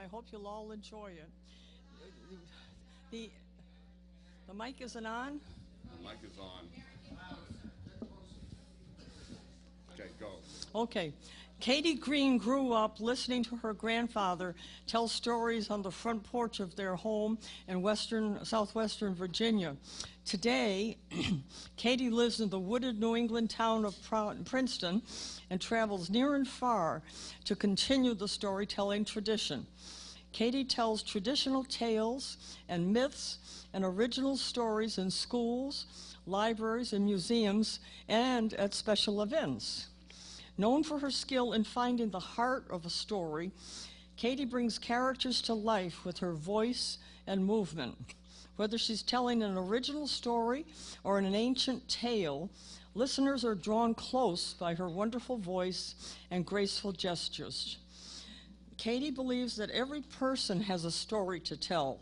I hope you'll all enjoy it. The, the mic isn't on? The mic is on. Okay, go. Okay. Katie Green grew up listening to her grandfather tell stories on the front porch of their home in southwestern Virginia. Today, Katie lives in the wooded New England town of Princeton and travels near and far to continue the storytelling tradition. Katie tells traditional tales and myths and original stories in schools, libraries, and museums, and at special events. Known for her skill in finding the heart of a story, Katie brings characters to life with her voice and movement. Whether she's telling an original story or an ancient tale, listeners are drawn close by her wonderful voice and graceful gestures. Katie believes that every person has a story to tell.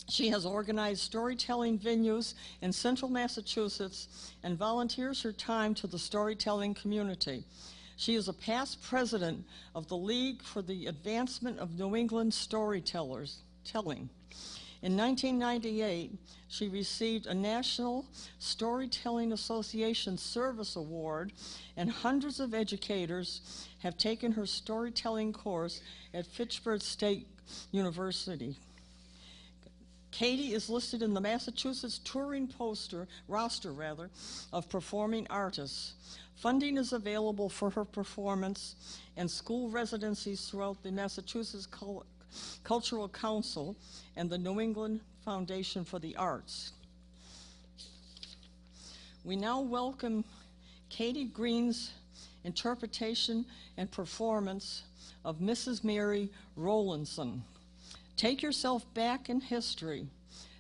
She has organized storytelling venues in central Massachusetts and volunteers her time to the storytelling community. She is a past president of the League for the Advancement of New England Storytelling. In 1998, she received a National Storytelling Association Service Award, and hundreds of educators have taken her storytelling course at Fitchburg State University. Katie is listed in the Massachusetts touring roster of performing artists. Funding is available for her performance and school residencies throughout the Massachusetts Cultural Council and the New England Foundation for the Arts. We now welcome Katie Green's interpretation and performance of Mrs. Mary Rowlandson. Take yourself back in history.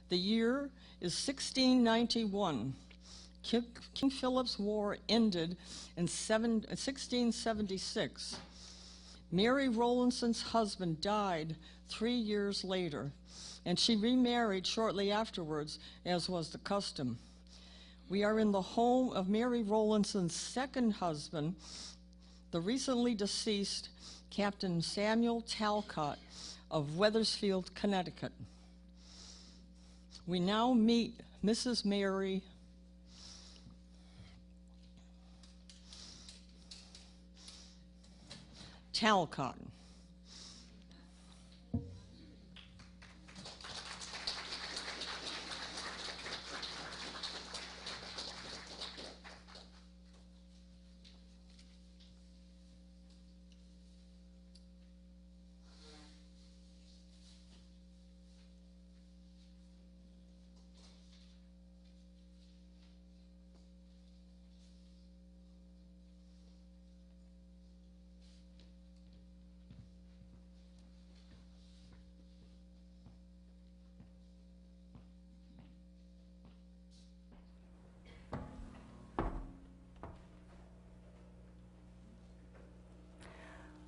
The year is 1691. King Philip's War ended in 1676. Mary Rowlandson's husband died 3 years later, and she remarried shortly afterwards, as was the custom. We are in the home of Mary Rowlandson's second husband, the recently deceased Captain Samuel Talcott of Wethersfield, Connecticut. We now meet Mrs. Mary Talcott.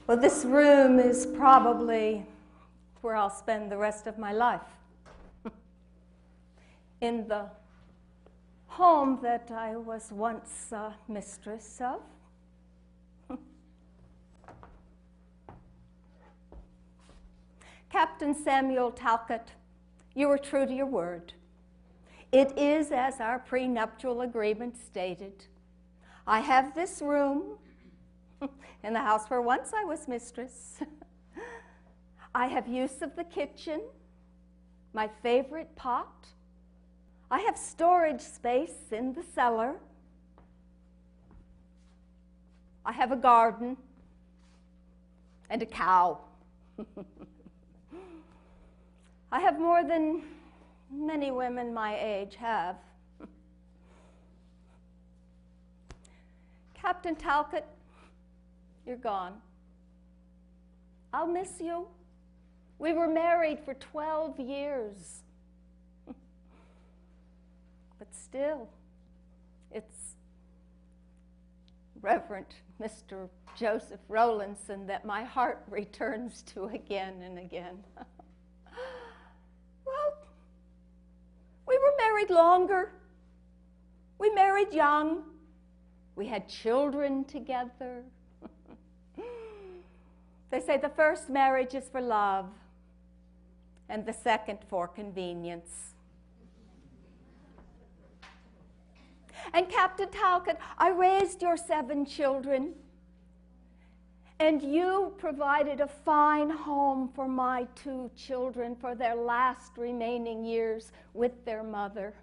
Well, this room is probably where I'll spend the rest of my life. In the home that I was once mistress of. Captain Samuel Talcott, you were true to your word. It is as our prenuptial agreement stated. I have this room in the house where once I was mistress. I have use of the kitchen, my favorite pot. I have storage space in the cellar. I have a garden and a cow. I have more than many women my age have. Captain Talcott, you're gone. I'll miss you. We were married for 12 years. But still, it's Reverend Mr. Joseph Rowlandson that my heart returns to again and again. Well, we were married longer. We married young. We had children together. They say the first marriage is for love and the second for convenience. And Captain Talcott, I raised your 7 children, and you provided a fine home for my 2 children for their last remaining years with their mother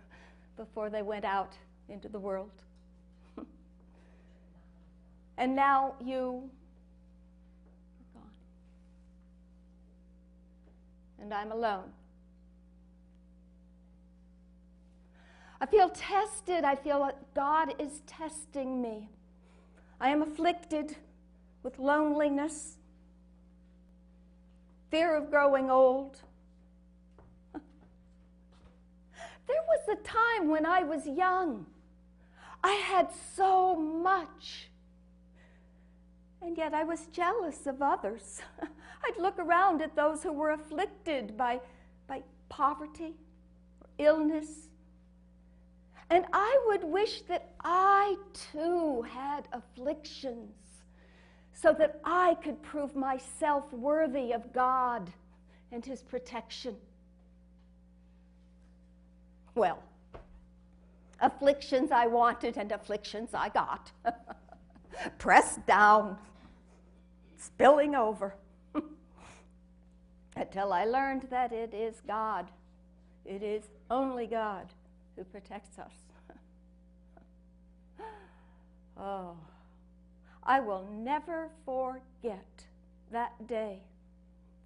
before they went out into the world. And now you are gone. And I'm alone. I feel tested. I feel that God is testing me. I am afflicted with loneliness, fear of growing old. There was a time when I was young. I had so much. And yet I was jealous of others. I'd look around at those who were afflicted by poverty or illness. And I would wish that I too had afflictions so that I could prove myself worthy of God and His protection. Well, afflictions I wanted and afflictions I got. Pressed down, spilling over, until I learned that it is God. It is only God who protects us. Oh, I will never forget that day,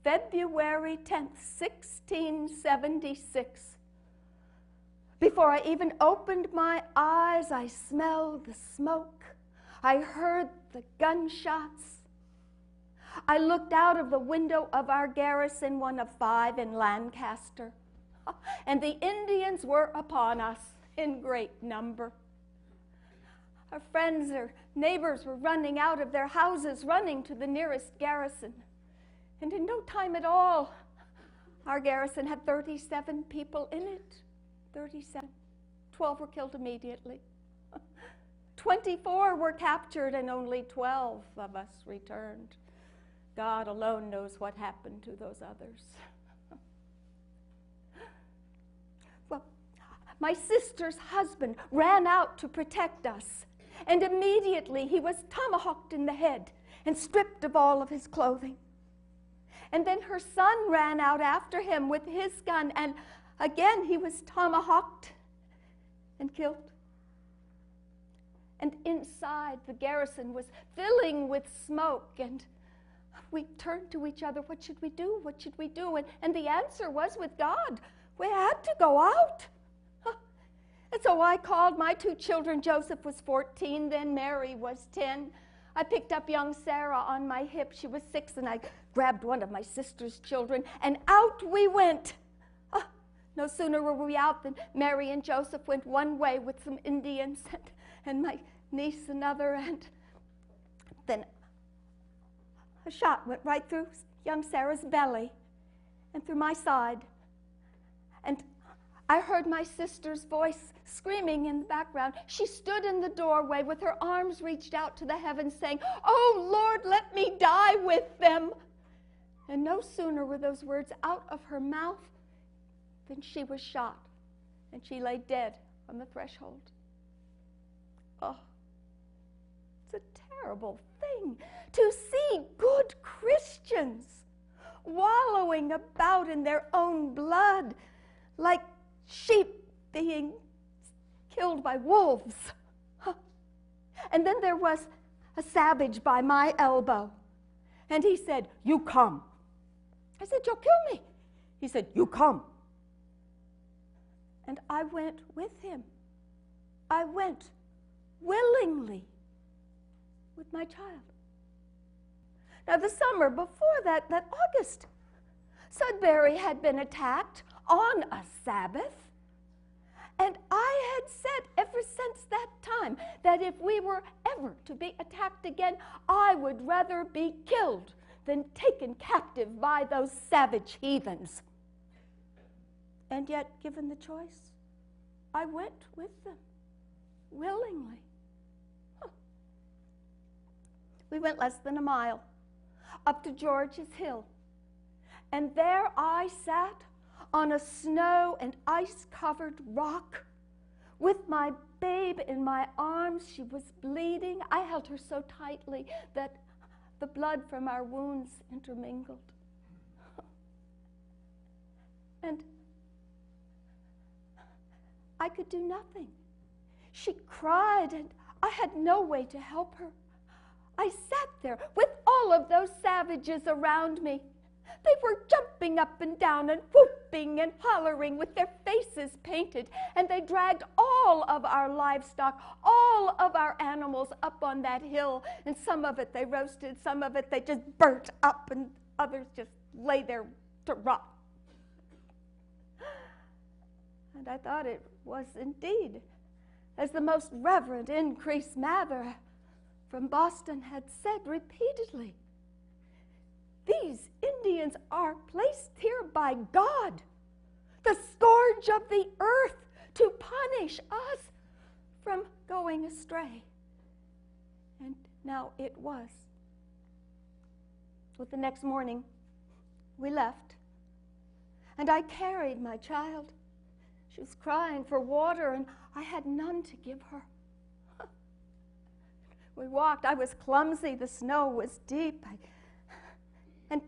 February 10th, 1676. Before I even opened my eyes, I smelled the smoke. I heard the gunshots. I looked out of the window of our garrison, one of 5 in Lancaster, and the Indians were upon us in great number. Our friends or neighbors were running out of their houses, running to the nearest garrison. And in no time at all, our garrison had 37 people in it. 37. 12 were killed immediately. 24 were captured and only 12 of us returned. God alone knows what happened to those others. Well, my sister's husband ran out to protect us, and immediately he was tomahawked in the head and stripped of all of his clothing. And then her son ran out after him with his gun, and again he was tomahawked and killed. And inside, the garrison was filling with smoke, and we turned to each other, what should we do? What should we do? And the answer was, with God, we had to go out. And so I called my 2 children. Joseph was 14, then Mary was 10. I picked up young Sarah on my hip. She was 6, and I grabbed one of my sister's children, and out we went. No sooner were we out than Mary and Joseph went one way with some Indians, and my niece another, and then a shot went right through young Sarah's belly and through my side. And I heard my sister's voice screaming in the background. She stood in the doorway with her arms reached out to the heavens, saying, "Oh, Lord, let me die with them." And no sooner were those words out of her mouth than she was shot, and she lay dead on the threshold. Oh, it's a terrible thing to see good Christians wallowing about in their own blood like sheep being killed by wolves. And then there was a savage by my elbow, and he said, "You come." I said, "You'll kill me." He said, "You come." And I went with him. I went willingly with my child. Now, the summer before that August, Sudbury had been attacked on a Sabbath. And I had said ever since that time that if we were ever to be attacked again, I would rather be killed than taken captive by those savage heathens. And yet, given the choice, I went with them willingly. We went less than a mile. up to George's Hill. And there I sat on a snow and ice-covered rock with my babe in my arms. She was bleeding. I held her so tightly that the blood from our wounds intermingled. And I could do nothing. She cried, and I had no way to help her. I sat there with all of those savages around me. They were jumping up and down and whooping and hollering with their faces painted, and they dragged all of our livestock, all of our animals up on that hill, and some of it they roasted, some of it they just burnt up, and others just lay there to rot. And I thought it was indeed, as the most Reverend Increase Mather from Boston had said repeatedly, these Indians are placed here by God, the scourge of the earth, to punish us from going astray. And now it was. With the next morning, we left, and I carried my child. She was crying for water, and I had none to give her. We walked. I was clumsy. The snow was deep. And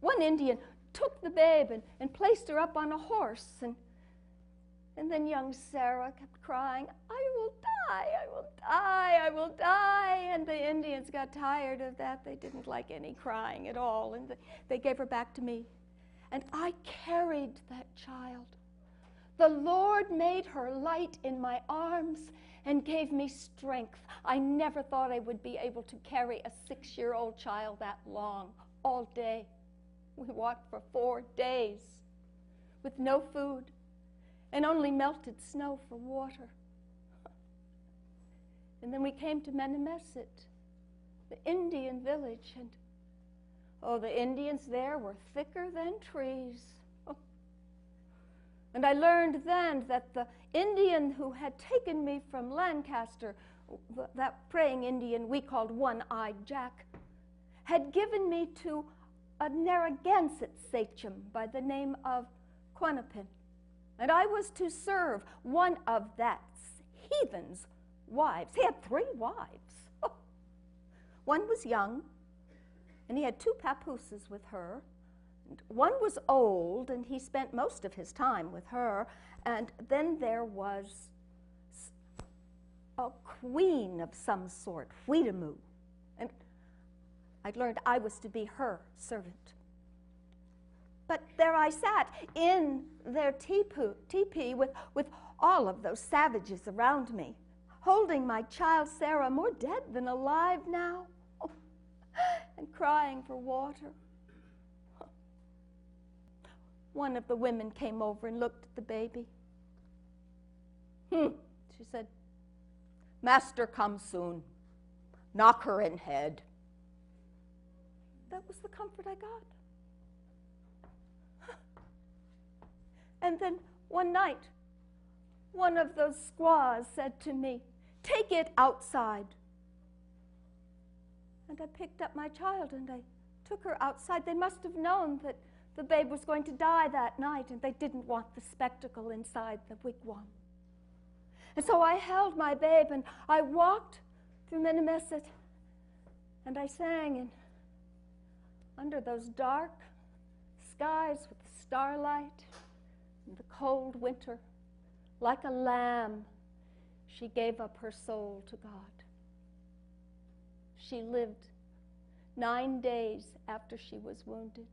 one Indian took the babe and placed her up on a horse. And then young Sarah kept crying, I will die, I will die, I will die. And the Indians got tired of that. They didn't like any crying at all. And they gave her back to me. And I carried that child. The Lord made her light in my arms and gave me strength. I never thought I would be able to carry a 6-year-old child that long, all day. We walked for 4 days with no food and only melted snow for water. And then we came to Mennemesit, the Indian village, and the Indians there were thicker than trees. And I learned then that the Indian who had taken me from Lancaster, that praying Indian we called One-Eyed Jack, had given me to a Narragansett sachem by the name of Quennepin. And I was to serve one of that heathen's wives. He had 3 wives. One was young, and he had 2 papooses with her. One was old, and he spent most of his time with her. And then there was a queen of some sort, Huidamu. And I'd learned I was to be her servant. But there I sat in their teepee with all of those savages around me, holding my child Sarah, more dead than alive now, and crying for water. One of the women came over and looked at the baby. She said, Master come soon. Knock her in head. That was the comfort I got. And then one night, one of those squaws said to me, take it outside. And I picked up my child and I took her outside. They must have known that the babe was going to die that night, and they didn't want the spectacle inside the wigwam. And so I held my babe, and I walked through Mennemesit, and I sang, and under those dark skies with the starlight and the cold winter, like a lamb, she gave up her soul to God. She lived 9 days after she was wounded.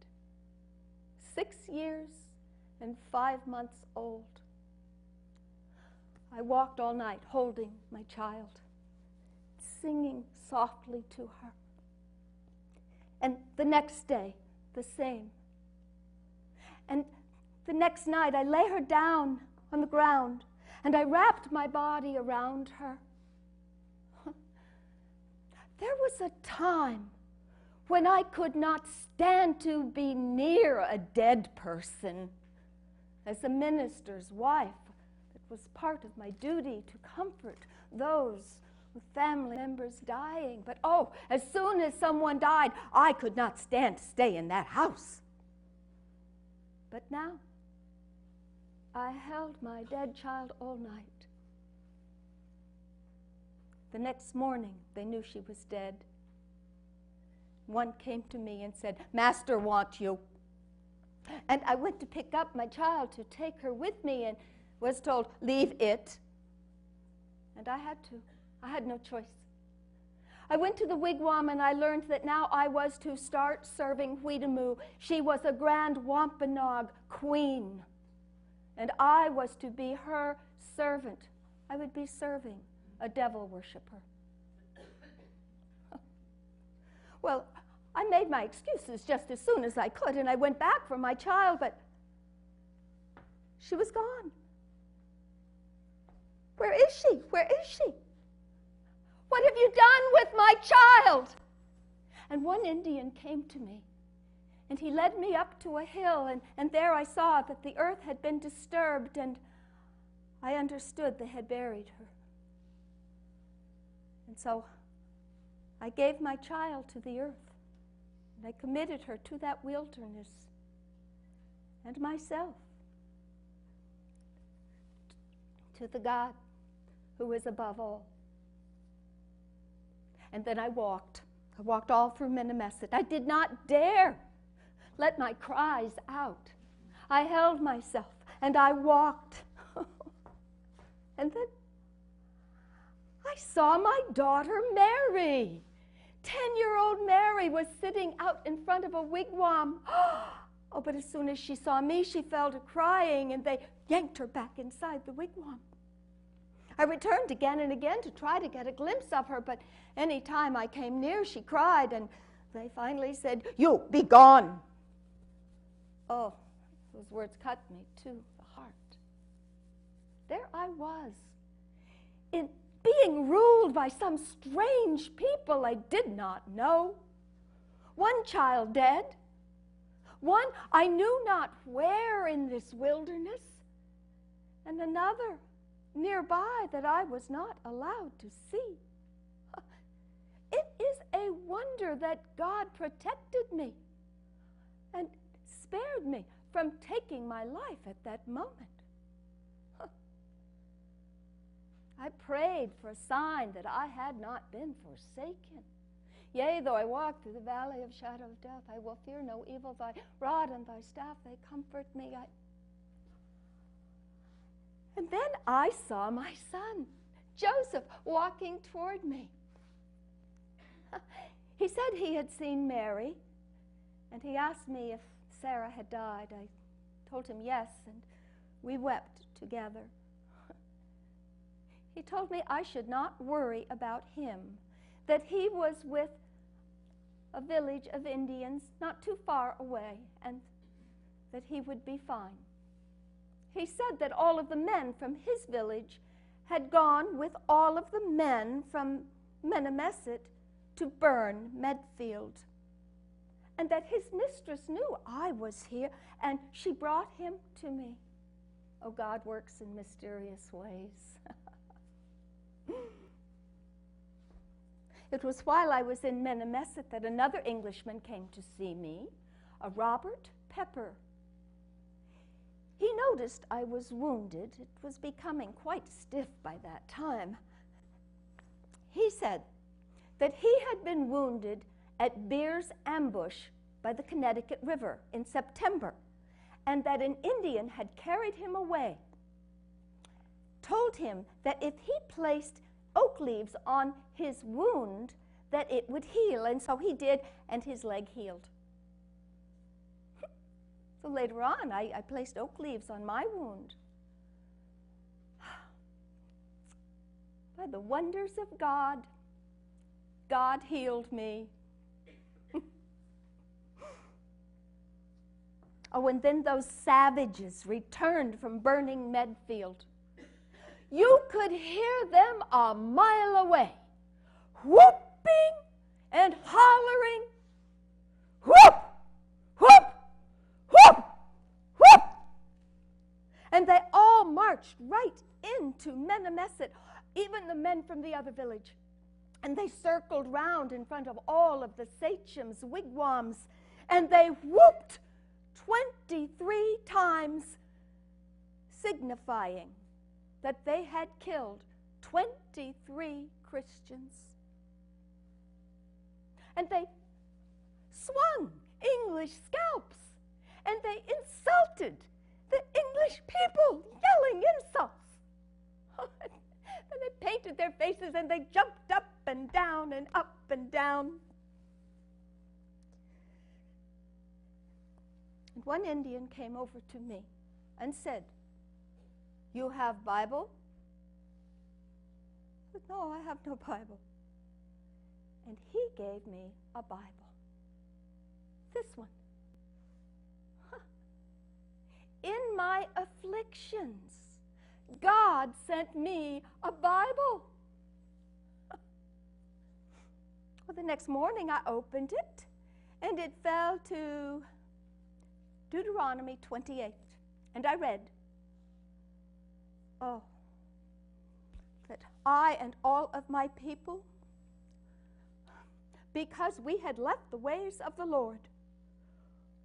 6 years and 5 months old. I walked all night holding my child, singing softly to her. And the next day, the same. And the next night, I lay her down on the ground, and I wrapped my body around her. There was a time when I could not stand to be near a dead person. As a minister's wife, it was part of my duty to comfort those with family members dying. But oh, as soon as someone died, I could not stand to stay in that house. But now, I held my dead child all night. The next morning, they knew she was dead. One came to me and said, "Master wants you." And I went to pick up my child to take her with me and was told, "Leave it." And I had to. I had no choice. I went to the wigwam and I learned that now I was to start serving Huidamu. She was a grand Wampanoag queen, and I was to be her servant. I would be serving a devil worshiper. Well, I made my excuses just as soon as I could, and I went back for my child, but she was gone. Where is she? Where is she? What have you done with my child? And one Indian came to me, and he led me up to a hill, and there I saw that the earth had been disturbed, and I understood they had buried her. And so I gave my child to the earth, and I committed her to that wilderness and myself to the God who is above all. And then I walked all through Minnemesset. I did not dare let my cries out. I held myself and I walked. And then I saw my daughter Mary. 10-year-old Mary was sitting out in front of a wigwam. Oh, but as soon as she saw me, she fell to crying, and they yanked her back inside the wigwam. I returned again and again to try to get a glimpse of her, but any time I came near, she cried, and they finally said, "You, be gone." Oh, those words cut me to the heart. There I was, being ruled by some strange people I did not know. One child dead, one I knew not where in this wilderness, and another nearby that I was not allowed to see. It is a wonder that God protected me and spared me from taking my life at that moment. I prayed for a sign that I had not been forsaken. Yea, though I walk through the valley of shadow of death, I will fear no evil. Thy rod and thy staff, they comfort me. And then I saw my son, Joseph, walking toward me. He said he had seen Mary, and he asked me if Sarah had died. I told him yes, and we wept together. He told me I should not worry about him, that he was with a village of Indians not too far away, and that he would be fine. He said that all of the men from his village had gone with all of the men from Minnemesset to burn Medfield, and that his mistress knew I was here, and she brought him to me. Oh, God works in mysterious ways. It was while I was in Minnemesset that another Englishman came to see me, a Robert Pepper. He noticed I was wounded. It was becoming quite stiff by that time. He said that he had been wounded at Beer's Ambush by the Connecticut River in September, and that an Indian had carried him away, told him that if he placed oak leaves on his wound, that it would heal, and so he did, and his leg healed. So later on, I placed oak leaves on my wound. By the wonders of God, God healed me. Oh, and then those savages returned from burning Medfield. You could hear them a mile away, whooping and hollering, whoop, whoop, whoop, whoop. And they all marched right into Minnemesset, even the men from the other village. And they circled round in front of all of the sachems' wigwams, and they whooped 23 times, signifying that they had killed 23 Christians. And they swung English scalps, and they insulted the English people, yelling insults. And they painted their faces, and they jumped up and down and up and down. And one Indian came over to me and said, "You have Bible?" I said, "No, I have no Bible." And he gave me a Bible. This one. In my afflictions, God sent me a Bible. Well, the next morning I opened it, and it fell to Deuteronomy 28. And I read, "Oh, that I and all of my people, because we had left the ways of the Lord,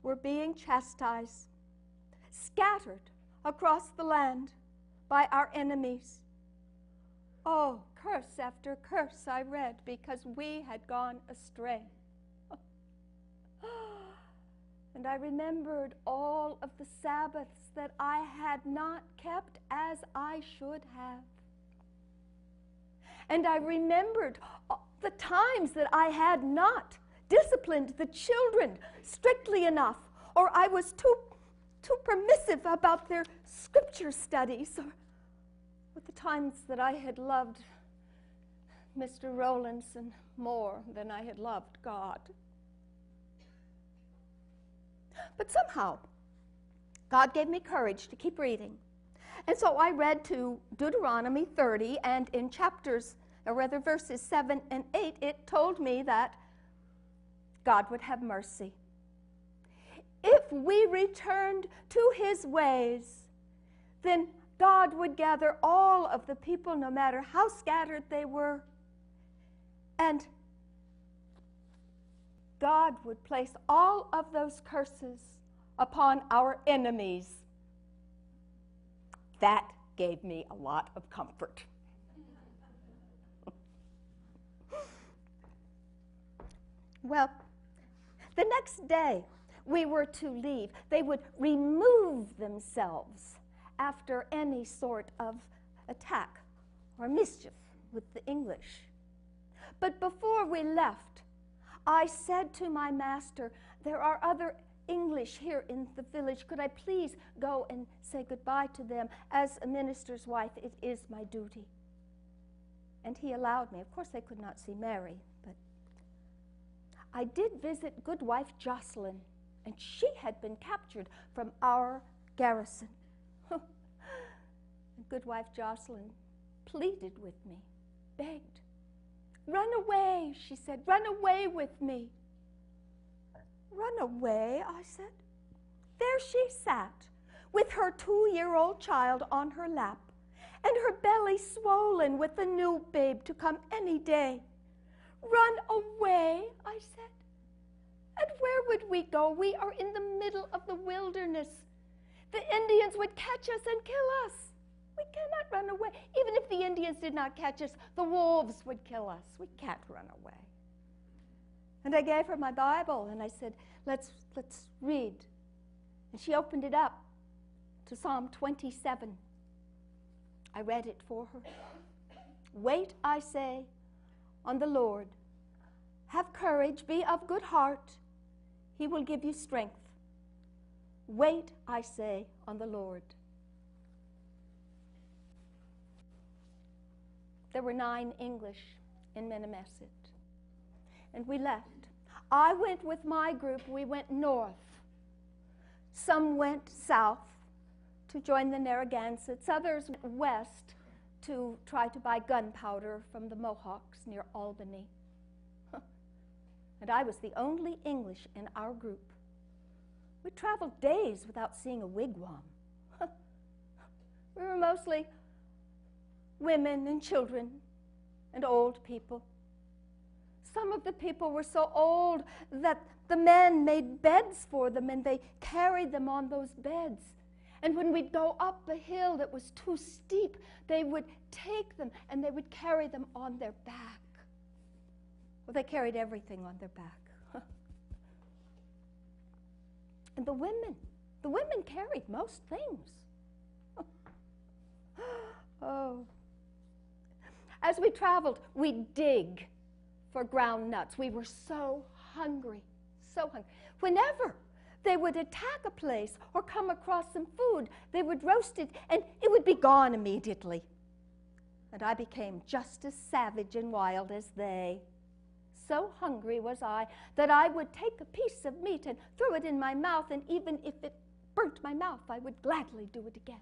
were being chastised, scattered across the land by our enemies. Oh, curse after curse I read, because we had gone astray." And I remembered all of the Sabbaths that I had not kept as I should have. And I remembered the times that I had not disciplined the children strictly enough, or I was too permissive about their scripture studies, or the times that I had loved Mr. Rowlandson more than I had loved God. But somehow, God gave me courage to keep reading. And so I read to Deuteronomy 30, and in chapters, or rather verses 7 and 8, it told me that God would have mercy. If we returned to his ways, then God would gather all of the people, no matter how scattered they were, and God would place all of those curses upon our enemies. That gave me a lot of comfort. Well, the next day we were to leave. They would remove themselves after any sort of attack or mischief with the English. But before we left, I said to my master, "There are other English here in the village. Could I please go and say goodbye to them? As a minister's wife, it is my duty." And he allowed me. Of course, they could not see Mary, but I did visit Goodwife Jocelyn, and she had been captured from our garrison. And Goodwife Jocelyn pleaded with me, begged. "Run away," she said. "Run away with me." "Run away," I said. There she sat, with her 2-year-old child on her lap, and her belly swollen with a new babe to come any day. "Run away," I said. "And where would we go? We are in the middle of the wilderness. The Indians would catch us and kill us. We cannot run away. Even if the Indians did not catch us, the wolves would kill us. We can't run away." And I gave her my Bible, and I said, let's read. And she opened it up to Psalm 27. I read it for her. "Wait, I say, on the Lord. Have courage, be of good heart. He will give you strength. Wait, I say, on the Lord." There were 9 English in Minnesota, and we left. I went with my group. We went north. Some went south to join the Narragansetts. Others went west to try to buy gunpowder from the Mohawks near Albany. And I was the only English in our group. We traveled days without seeing a wigwam. We were mostly women and children and old people. Some of the people were so old that the men made beds for them and they carried them on those beds. And when we'd go up a hill that was too steep, they would take them and they would carry them on their back. Well, they carried everything on their back. And the women carried most things. Oh. As we traveled, we'd dig for ground nuts. We were so hungry, so hungry. Whenever they would attack a place or come across some food, they would roast it and it would be gone immediately. And I became just as savage and wild as they. So hungry was I that I would take a piece of meat and throw it in my mouth, and even if it burnt my mouth, I would gladly do it again.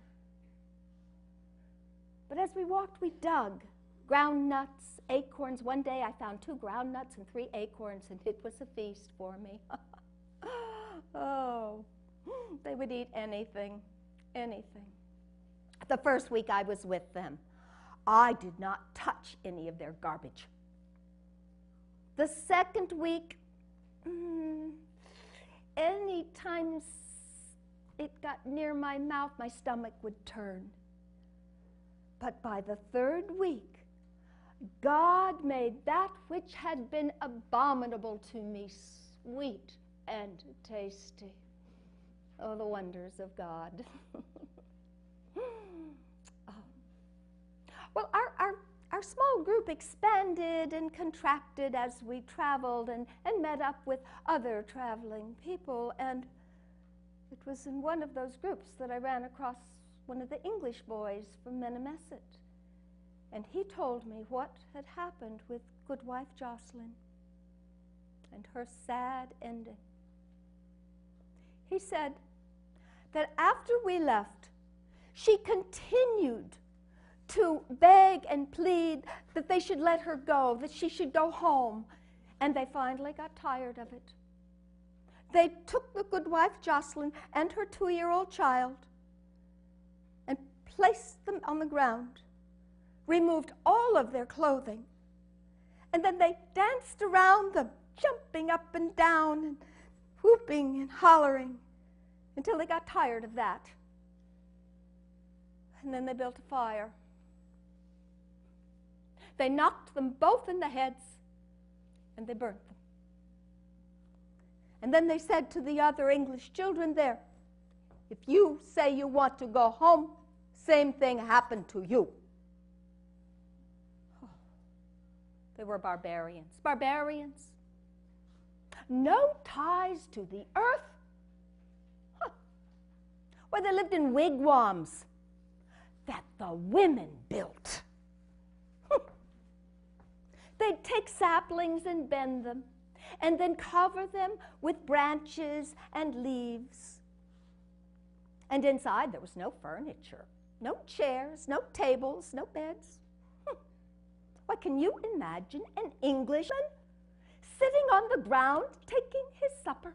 But as we walked, we dug ground nuts, acorns. One day I found 2 ground nuts and 3 acorns, and it was a feast for me. Oh, they would eat anything, anything. The first week I was with them, I did not touch any of their garbage. The second week, any time it got near my mouth, my stomach would turn. But by the third week, God made that which had been abominable to me sweet and tasty. Oh, the wonders of God. Well, our small group expanded and contracted as we traveled and met up with other traveling people. And it was in one of those groups that I ran across one of the English boys from Mennemeset. And he told me what had happened with Goodwife Jocelyn and her sad ending. He said that after we left, she continued to beg and plead that they should let her go, that she should go home, and they finally got tired of it. They took the Goodwife Jocelyn and her 2-year-old child and placed them on the ground, removed all of their clothing, and then they danced around them, jumping up and down and whooping and hollering until they got tired of that. And then they built a fire. They knocked them both in the heads and they burnt them. And then they said to the other English children there, if you say you want to go home, same thing happened to you. Oh, they were barbarians. Barbarians. No ties to the earth. Or they lived in wigwams that the women built. They'd take saplings and bend them, and then cover them with branches and leaves. And inside there was no furniture, no chairs, no tables, no beds. Why, can you imagine an Englishman sitting on the ground taking his supper?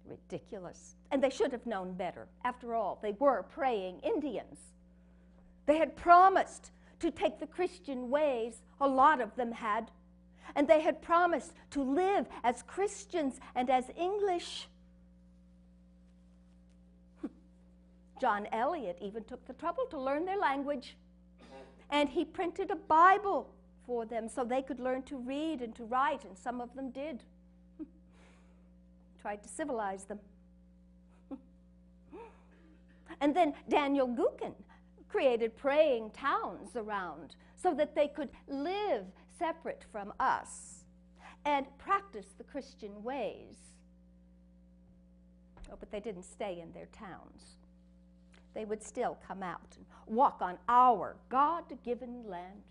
Ridiculous. And they should have known better. After all, they were praying Indians. They had promised to take the Christian ways, a lot of them had, and they had promised to live as Christians and as English. John Eliot even took the trouble to learn their language, and he printed a Bible for them so they could learn to read and to write, and some of them did. Tried to civilize them. And then Daniel Gookin created praying towns around so that they could live separate from us and practice the Christian ways. Oh, but they didn't stay in their towns. They would still come out and walk on our God-given land.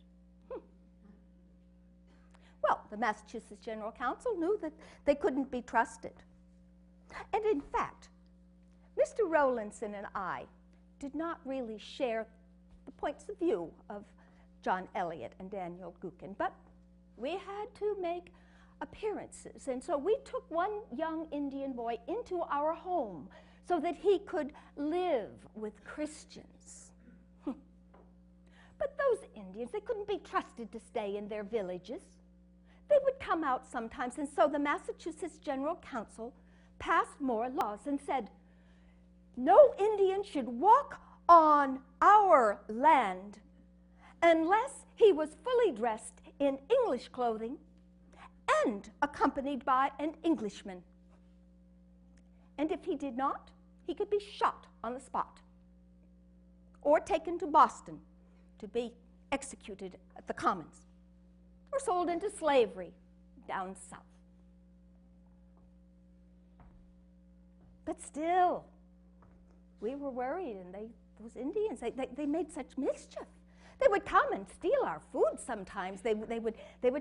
Well, the Massachusetts General Council knew that they couldn't be trusted. And in fact, Mr. Rowlandson and I did not really share the points of view of John Eliot and Daniel Gookin, but we had to make appearances. And so we took one young Indian boy into our home so that he could live with Christians. But those Indians, they couldn't be trusted to stay in their villages. They would come out sometimes, and so the Massachusetts General Council passed more laws and said, no Indian should walk on our land unless he was fully dressed in English clothing and accompanied by an Englishman. And if he did not, he could be shot on the spot or taken to Boston to be executed at the Commons or sold into slavery down south. But still, we were worried, and those Indians, they made such mischief. They would come and steal our food sometimes. They would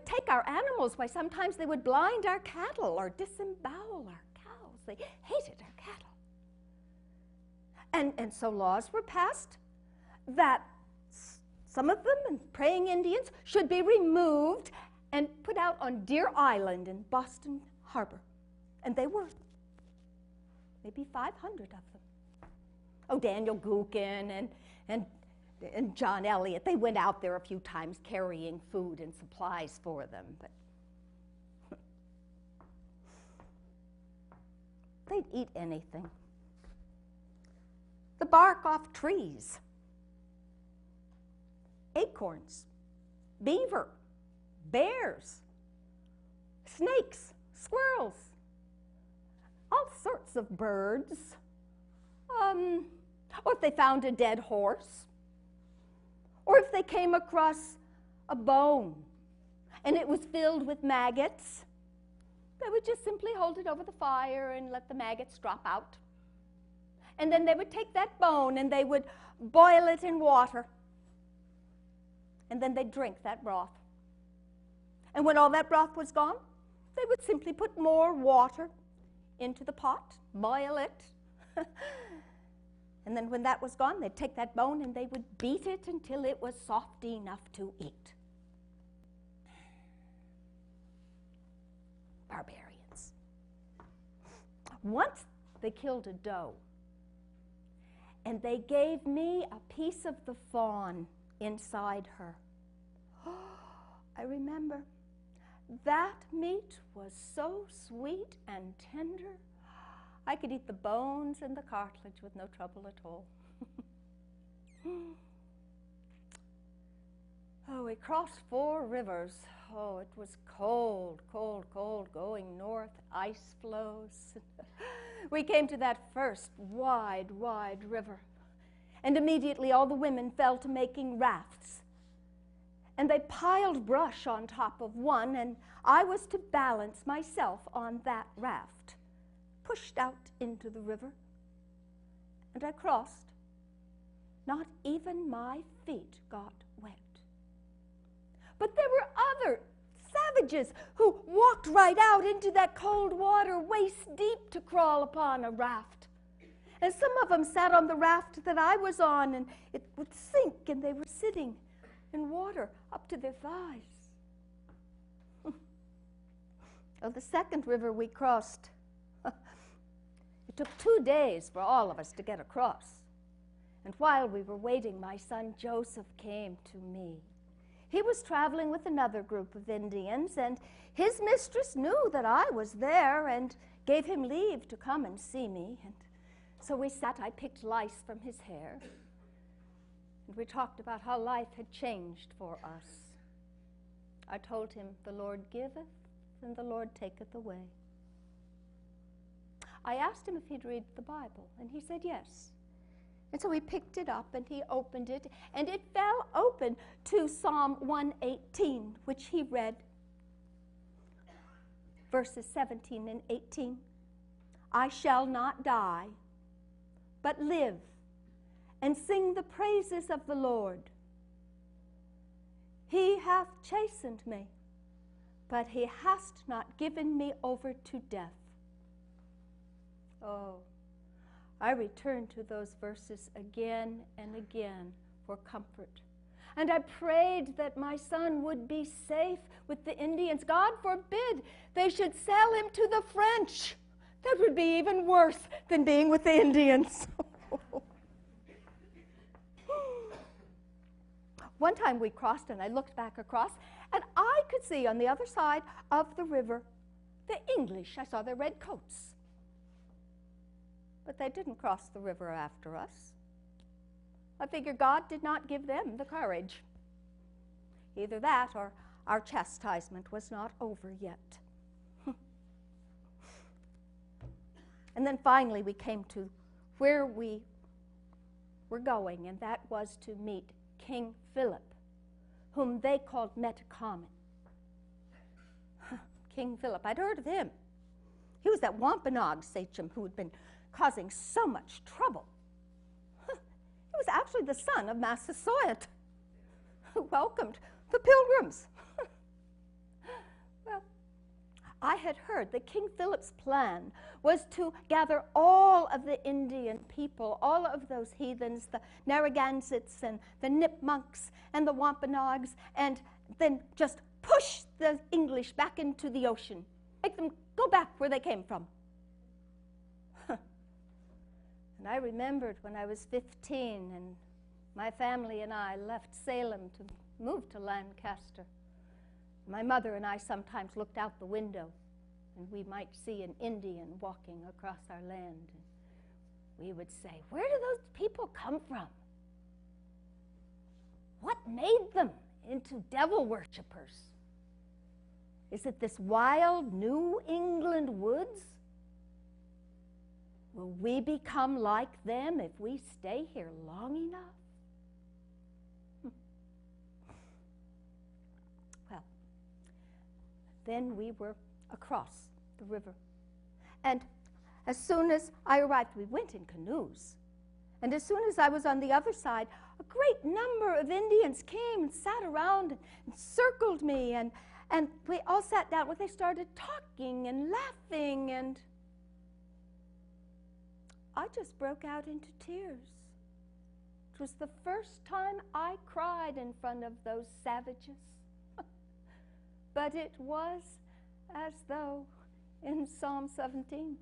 take our animals. Why, sometimes they would blind our cattle or disembowel our cows. They hated our cattle. And so laws were passed that some of them, praying Indians, should be removed and put out on Deer Island in Boston Harbor. And they were. Maybe 500 of them. Oh, Daniel Gookin and John Eliot, they went out there a few times carrying food and supplies for them, but they'd eat anything. The bark off trees, acorns, beaver, bears, snakes, squirrels, all sorts of birds. Or if they found a dead horse, or if they came across a bone and it was filled with maggots, they would just simply hold it over the fire and let the maggots drop out. And then they would take that bone and they would boil it in water. And then they'd drink that broth. And when all that broth was gone, they would simply put more water into the pot, boil it. And then when that was gone, they'd take that bone and they would beat it until it was soft enough to eat. Barbarians. Once they killed a doe, and they gave me a piece of the fawn inside her. I remember that meat was so sweet and tender. I could eat the bones and the cartilage with no trouble at all. Oh, we crossed 4 rivers. Oh, it was cold, cold, cold going north, ice flows. We came to that first wide, wide river. And immediately all the women fell to making rafts. And they piled brush on top of one, and I was to balance myself on that raft, pushed out into the river. And I crossed. Not even my feet got wet. But there were other savages who walked right out into that cold water waist deep to crawl upon a raft. And some of them sat on the raft that I was on, and it would sink, and they were sitting in water up to their thighs. Oh, the second river we crossed, it took 2 days for all of us to get across. And while we were waiting, my son Joseph came to me. He was traveling with another group of Indians, and his mistress knew that I was there and gave him leave to come and see me. And so we sat. I picked lice from his hair, and we talked about how life had changed for us. I told him, the Lord giveth, and the Lord taketh away. I asked him if he'd read the Bible, and he said yes. And so he picked it up, and he opened it, and it fell open to Psalm 118, which he read, verses 17 and 18. I shall not die, but live, and sing the praises of the Lord. He hath chastened me, but he hath not given me over to death. Oh, I return to those verses again and again for comfort. And I prayed that my son would be safe with the Indians. God forbid they should sell him to the French. That would be even worse than being with the Indians. One time we crossed, and I looked back across, and I could see on the other side of the river the English. I saw their red coats. But they didn't cross the river after us. I figure God did not give them the courage. Either that or our chastisement was not over yet. And then finally we came to where we were going, and that was to meet King Philip, whom they called Metacomet. King Philip, I'd heard of him. He was that Wampanoag sachem who had been causing so much trouble. He was actually the son of Massasoit, who welcomed the Pilgrims. Well, I had heard that King Philip's plan was to gather all of the Indian people, all of those heathens, the Narragansetts and the Nipmunks and the Wampanoags, and then just push the English back into the ocean, make them go back where they came from. And I remembered when I was 15 and my family and I left Salem to move to Lancaster. My mother and I sometimes looked out the window and we might see an Indian walking across our land. And we would say, where do those people come from? What made them into devil worshippers? Is it this wild New England woods? Will we become like them if we stay here long enough? Well, then we were across the river. And as soon as I arrived, we went in canoes. And as soon as I was on the other side, a great number of Indians came and sat around and circled me, and we all sat down. Well, they started talking and laughing, and I just broke out into tears. It was the first time I cried in front of those savages. But it was as though in Psalm 17.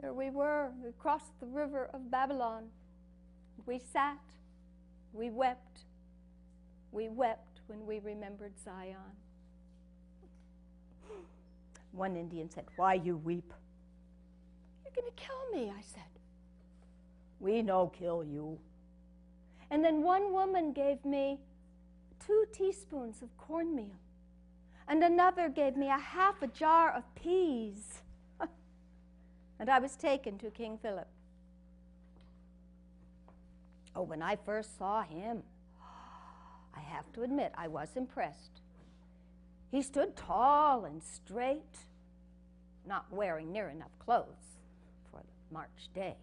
There we were, we crossed the river of Babylon. We sat, we wept when we remembered Zion. One Indian said, "Why you weep?" "You're going to kill me," I said. "We no kill you." And then one woman gave me 2 teaspoons of cornmeal, and another gave me a half a jar of peas. And I was taken to King Philip. Oh, when I first saw him, I have to admit I was impressed. He stood tall and straight, not wearing near enough clothes for the March day.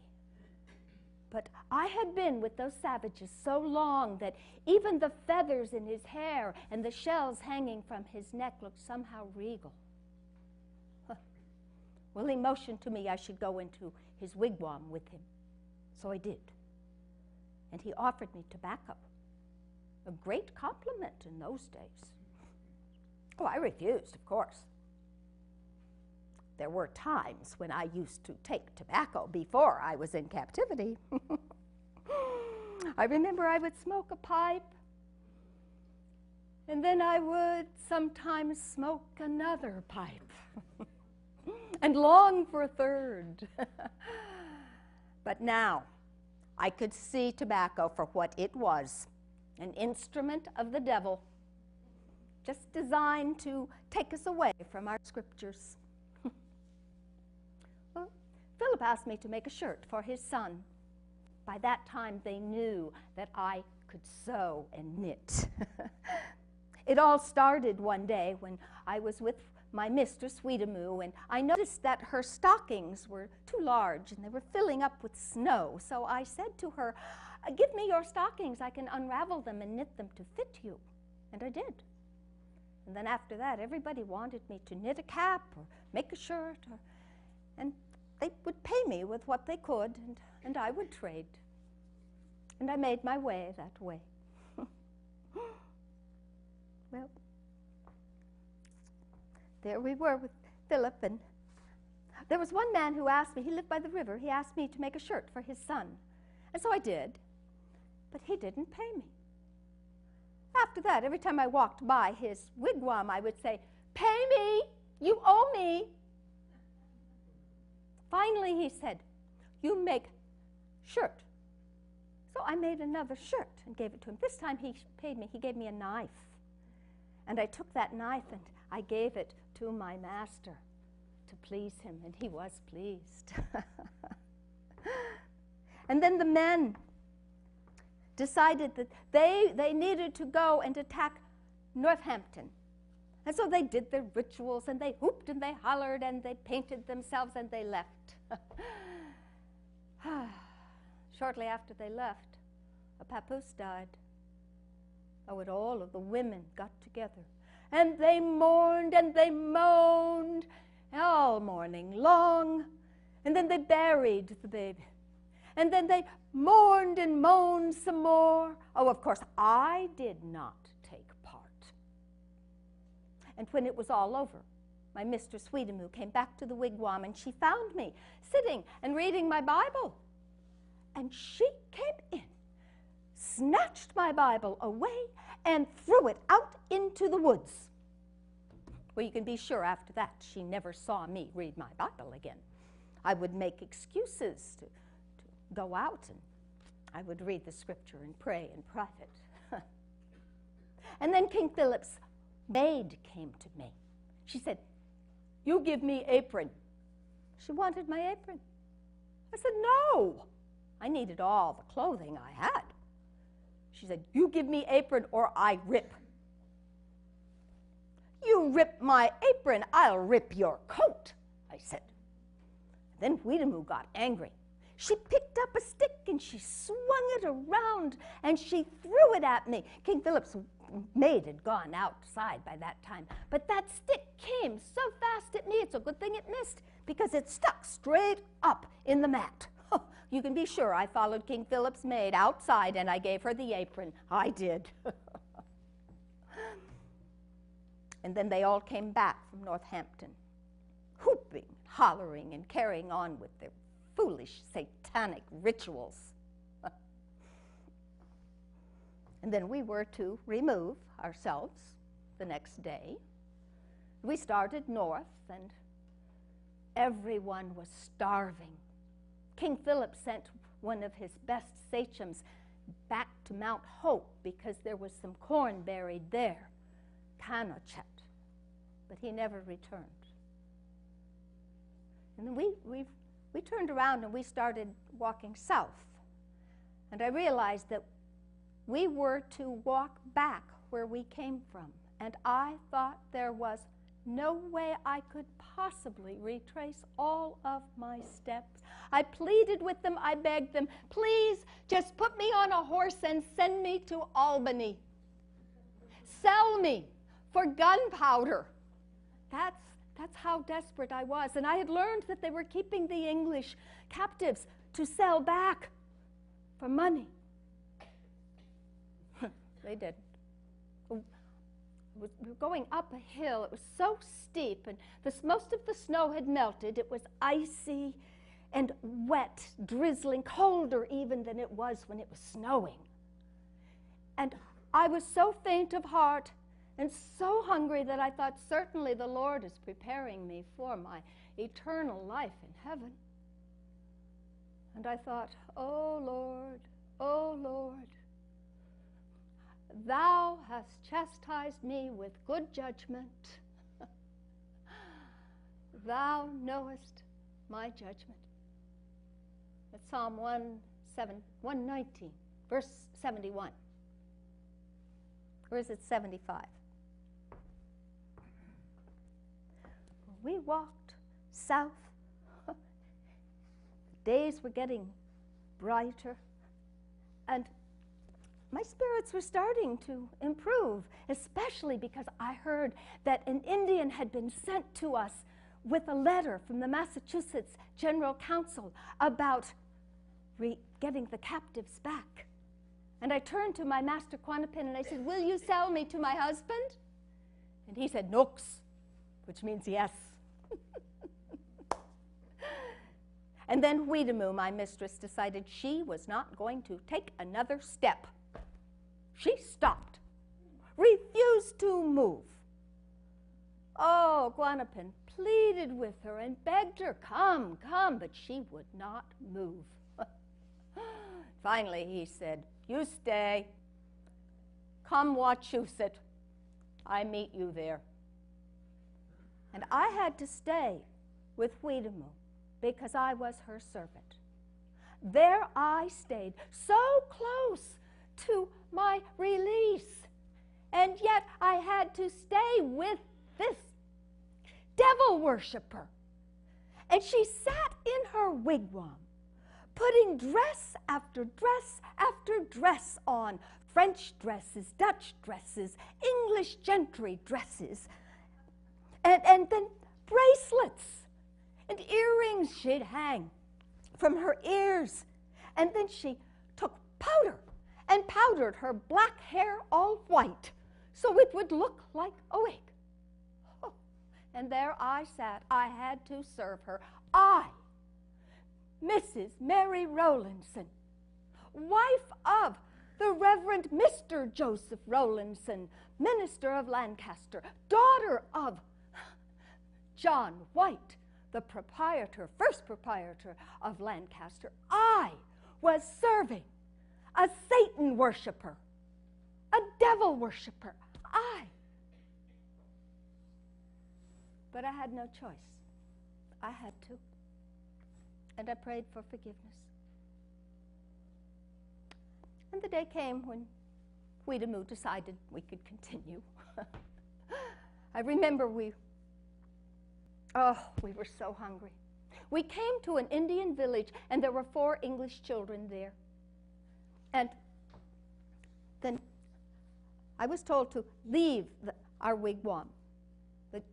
But I had been with those savages so long that even the feathers in his hair and the shells hanging from his neck looked somehow regal. Well, he motioned to me I should go into his wigwam with him. So I did. And he offered me tobacco, a great compliment in those days. Oh, I refused, of course. There were times when I used to take tobacco before I was in captivity. I remember I would smoke a pipe, and then I would sometimes smoke another pipe, and long for a third. But now I could see tobacco for what it was, an instrument of the devil, just designed to take us away from our scriptures. Well, Philip asked me to make a shirt for his son. By that time, they knew that I could sew and knit. It all started one day when I was with my mistress, Weedamoo, and I noticed that her stockings were too large and they were filling up with snow. So I said to her, "Give me your stockings. I can unravel them and knit them to fit you." And I did. And then after that, everybody wanted me to knit a cap or make a shirt, and they would pay me with what they could, and I would trade. And I made my way that way. Well, there we were with Philip, and there was one man who asked me, he lived by the river, he asked me to make a shirt for his son. And so I did. But he didn't pay me. After that, every time I walked by his wigwam, I would say, "Pay me, you owe me." Finally, he said, "You make shirt." So I made another shirt and gave it to him. This time he paid me. He gave me a knife. And I took that knife and I gave it to my master to please him, and he was pleased. And then the men decided that they needed to go and attack Northampton. And so they did their rituals, and they whooped and they hollered and they painted themselves and they left. Shortly after they left, a papoose died. Oh, and all of the women got together, and they mourned and they moaned all morning long, and then they buried the baby. And then they mourned and moaned some more. Oh, of course, I did not take part. And when it was all over, my Mistress Sweetamoo came back to the wigwam, and she found me sitting and reading my Bible. And she came in, snatched my Bible away, and threw it out into the woods. Well, you can be sure after that she never saw me read my Bible again. I would make excuses to go out, and I would read the scripture and pray in private. And then King Philip's maid came to me. She said, "You give me apron." She wanted my apron. I said, "No." I needed all the clothing I had. She said, "You give me apron or I rip." "You rip my apron, I'll rip your coat," I said. Then Sweetamoo got angry. She picked up a stick and she swung it around and she threw it at me. King Philip's maid had gone outside by that time, but that stick came so fast at me, it's a good thing it missed, because it stuck straight up in the mat. You can be sure I followed King Philip's maid outside and I gave her the apron. I did. And then they all came back from Northampton, whooping, hollering, and carrying on with their foolish satanic rituals. And then we were to remove ourselves the next day. We started north, and everyone was starving. King Philip sent one of his best sachems back to Mount Hope because there was some corn buried there, Canochet, but he never returned. And then we turned around and we started walking south, and I realized that we were to walk back where we came from, and I thought there was no way I could possibly retrace all of my steps. I pleaded with them, I begged them, "Please just put me on a horse and send me to Albany. Sell me for gunpowder." That's how desperate I was. And I had learned that they were keeping the English captives to sell back for money. They did. We were going up a hill. It was so steep, and most of the snow had melted. It was icy and wet, drizzling, colder even than it was when it was snowing. And I was so faint of heart and so hungry that I thought, certainly the Lord is preparing me for my eternal life in heaven. And I thought, oh Lord, Thou hast chastised me with good judgment. Thou knowest my judgment. That's Psalm 119, verse 71. Or is it 75? We walked south. The days were getting brighter, and my spirits were starting to improve, especially because I heard that an Indian had been sent to us with a letter from the Massachusetts General Council about getting the captives back. And I turned to my master Quanapin and I said, "Will you sell me to my husband?" And he said, "Nooks," which means yes. And then Weedamoo, my mistress, decided she was not going to take another step. She stopped, refused to move. Oh, Guanapin pleaded with her and begged her, come, come, but she would not move. Finally, he said, you stay. Come Wachusett. I meet you there. And I had to stay with Weedamoo because I was her servant. There I stayed, so close to my release. And yet I had to stay with this devil worshiper. And she sat in her wigwam, putting dress after dress after dress on, French dresses, Dutch dresses, English gentry dresses, and then bracelets and earrings she'd hang from her ears. And then she took powder and powdered her black hair all white so it would look like a wig. Oh, and there I sat. I had to serve her. I, Mrs. Mary Rowlandson, wife of the Reverend Mr. Joseph Rowlandson, minister of Lancaster, daughter of John White, the proprietor, first proprietor of Lancaster. I was serving a Satan worshiper, a devil worshiper. But I had no choice. I had to. And I prayed for forgiveness. And the day came when Weedamoo decided we could continue. I remember we were so hungry. We came to an Indian village, and there were 4 English children there. And then I was told to leave our wigwam. But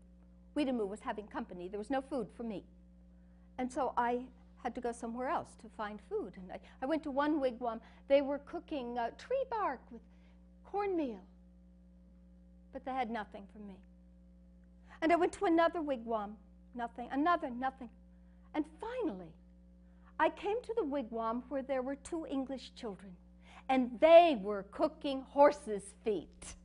Weedamoo was having company. There was no food for me. And so I had to go somewhere else to find food. And I went to one wigwam. They were cooking tree bark with cornmeal. But they had nothing for me. And I went to another wigwam. Nothing. Another, nothing. And finally, I came to the wigwam where there were 2 English children. And they were cooking horses' feet.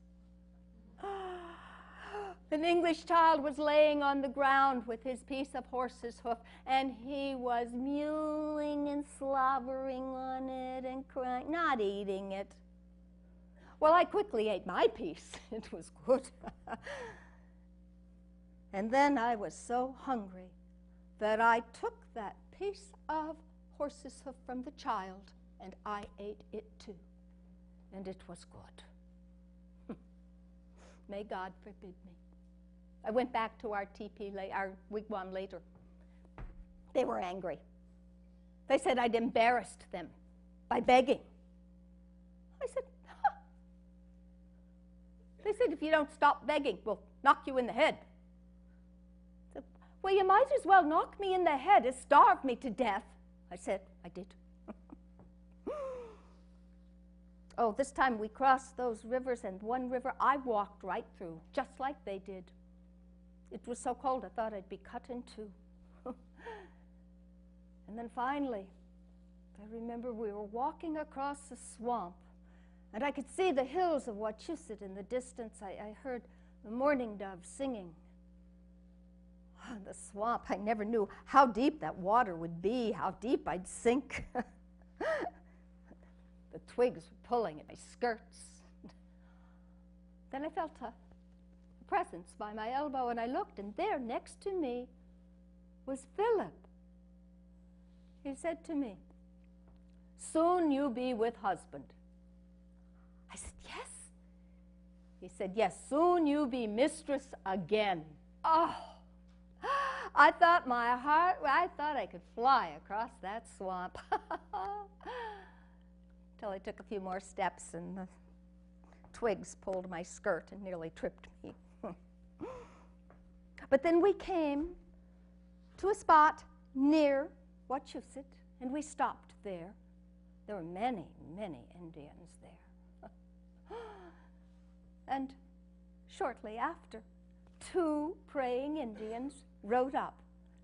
An English child was laying on the ground with his piece of horse's hoof, and he was mewing and slobbering on it and crying, not eating it. Well, I quickly ate my piece. It was good. And then I was so hungry that I took that piece of horse's hoof from the child, and I ate it too. And it was good. May God forbid me. I went back to our teepee, our wigwam later. They were angry. They said I'd embarrassed them by begging. I said, huh. They said, if you don't stop begging, we'll knock you in the head. I said, well, you might as well knock me in the head as starve me to death. I said, I did. Oh, this time we crossed those rivers, and one river I walked right through, just like they did. It was so cold I thought I'd be cut in 2. And then finally, I remember we were walking across a swamp, and I could see the hills of Wachusett in the distance. I heard the mourning doves singing. The swamp, I never knew how deep that water would be, how deep I'd sink. The twigs were pulling at my skirts. Then I felt a presence by my elbow, and I looked, and there next to me was Philip. He said to me, soon you be with husband. I said, yes. He said, yes, soon you be mistress again. Oh, I thought I could fly across that swamp. Till I took a few more steps, and the twigs pulled my skirt and nearly tripped me. But then we came to a spot near Wachusett, and we stopped there. There were many, many Indians there. And shortly after, 2 praying Indians rode up,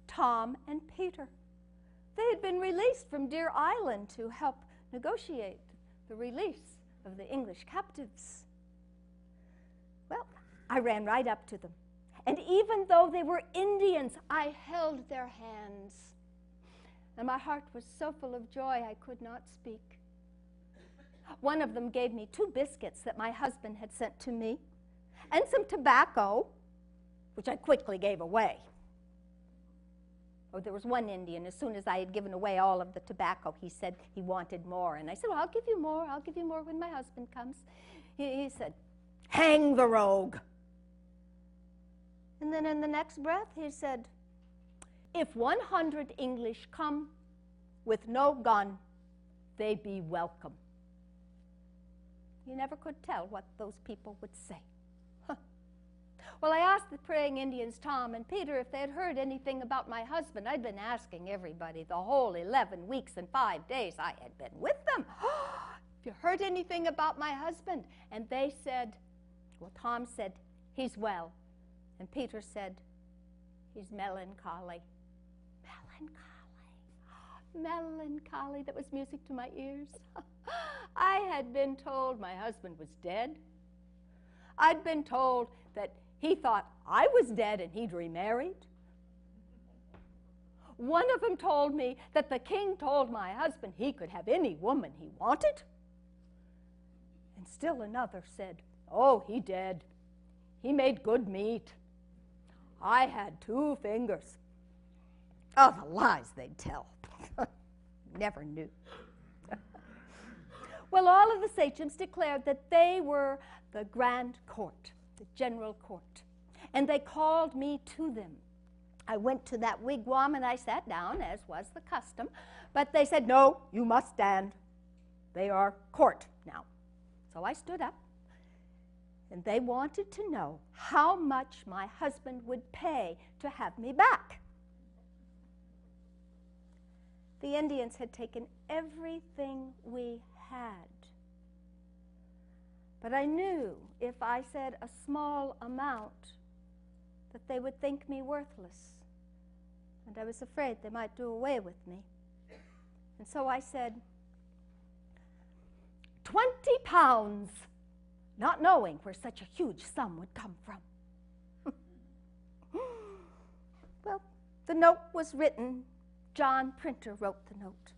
Tom and Peter. They had been released from Deer Island to help negotiate the release of the English captives. Well, I ran right up to them. And even though they were Indians, I held their hands. And my heart was so full of joy I could not speak. One of them gave me 2 biscuits that my husband had sent to me, and some tobacco, which I quickly gave away. Oh, there was one Indian, as soon as I had given away all of the tobacco, he said he wanted more. And I said, well, I'll give you more when my husband comes. He said, hang the rogue. And then in the next breath, he said, if 100 English come with no gun, they be welcome. You never could tell what those people would say. Well, I asked the praying Indians, Tom and Peter, if they had heard anything about my husband. I'd been asking everybody the whole 11 weeks and 5 days I had been with them. Have you heard anything about my husband? And they said, well, Tom said, he's well. And Peter said, he's melancholy. Melancholy, that was music to my ears. I had been told my husband was dead. I'd been told that he thought I was dead and he'd remarried. One of them told me that the king told my husband he could have any woman he wanted. And still another said, oh, he dead. He made good meat. I had 2 fingers. Oh, the lies they'd tell. Never knew. Well, all of the sachems declared that they were the grand court, the general court, and they called me to them. I went to that wigwam and I sat down, as was the custom, but they said, no, you must stand. They are court now. So I stood up, and they wanted to know how much my husband would pay to have me back. The Indians had taken everything we had. But I knew if I said a small amount that they would think me worthless. And I was afraid they might do away with me. And so I said, 20 pounds, not knowing where such a huge sum would come from. Well, the note was written. John Printer wrote the note,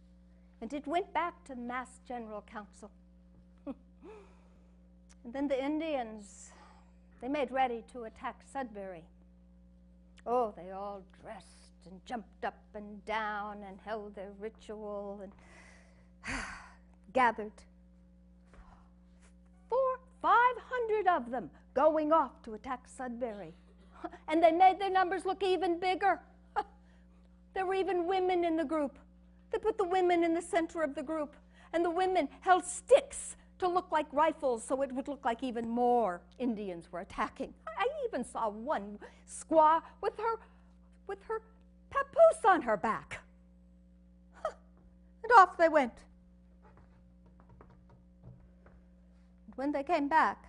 and it went back to Mass General Council. And then the Indians, they made ready to attack Sudbury. Oh, they all dressed and jumped up and down and held their ritual and gathered. 500 of them going off to attack Sudbury. And they made their numbers look even bigger. There were even women in the group. They put the women in the center of the group, and the women held sticks to look like rifles so it would look like even more Indians were attacking. I even saw one squaw with her papoose on her back. And off they went. And when they came back,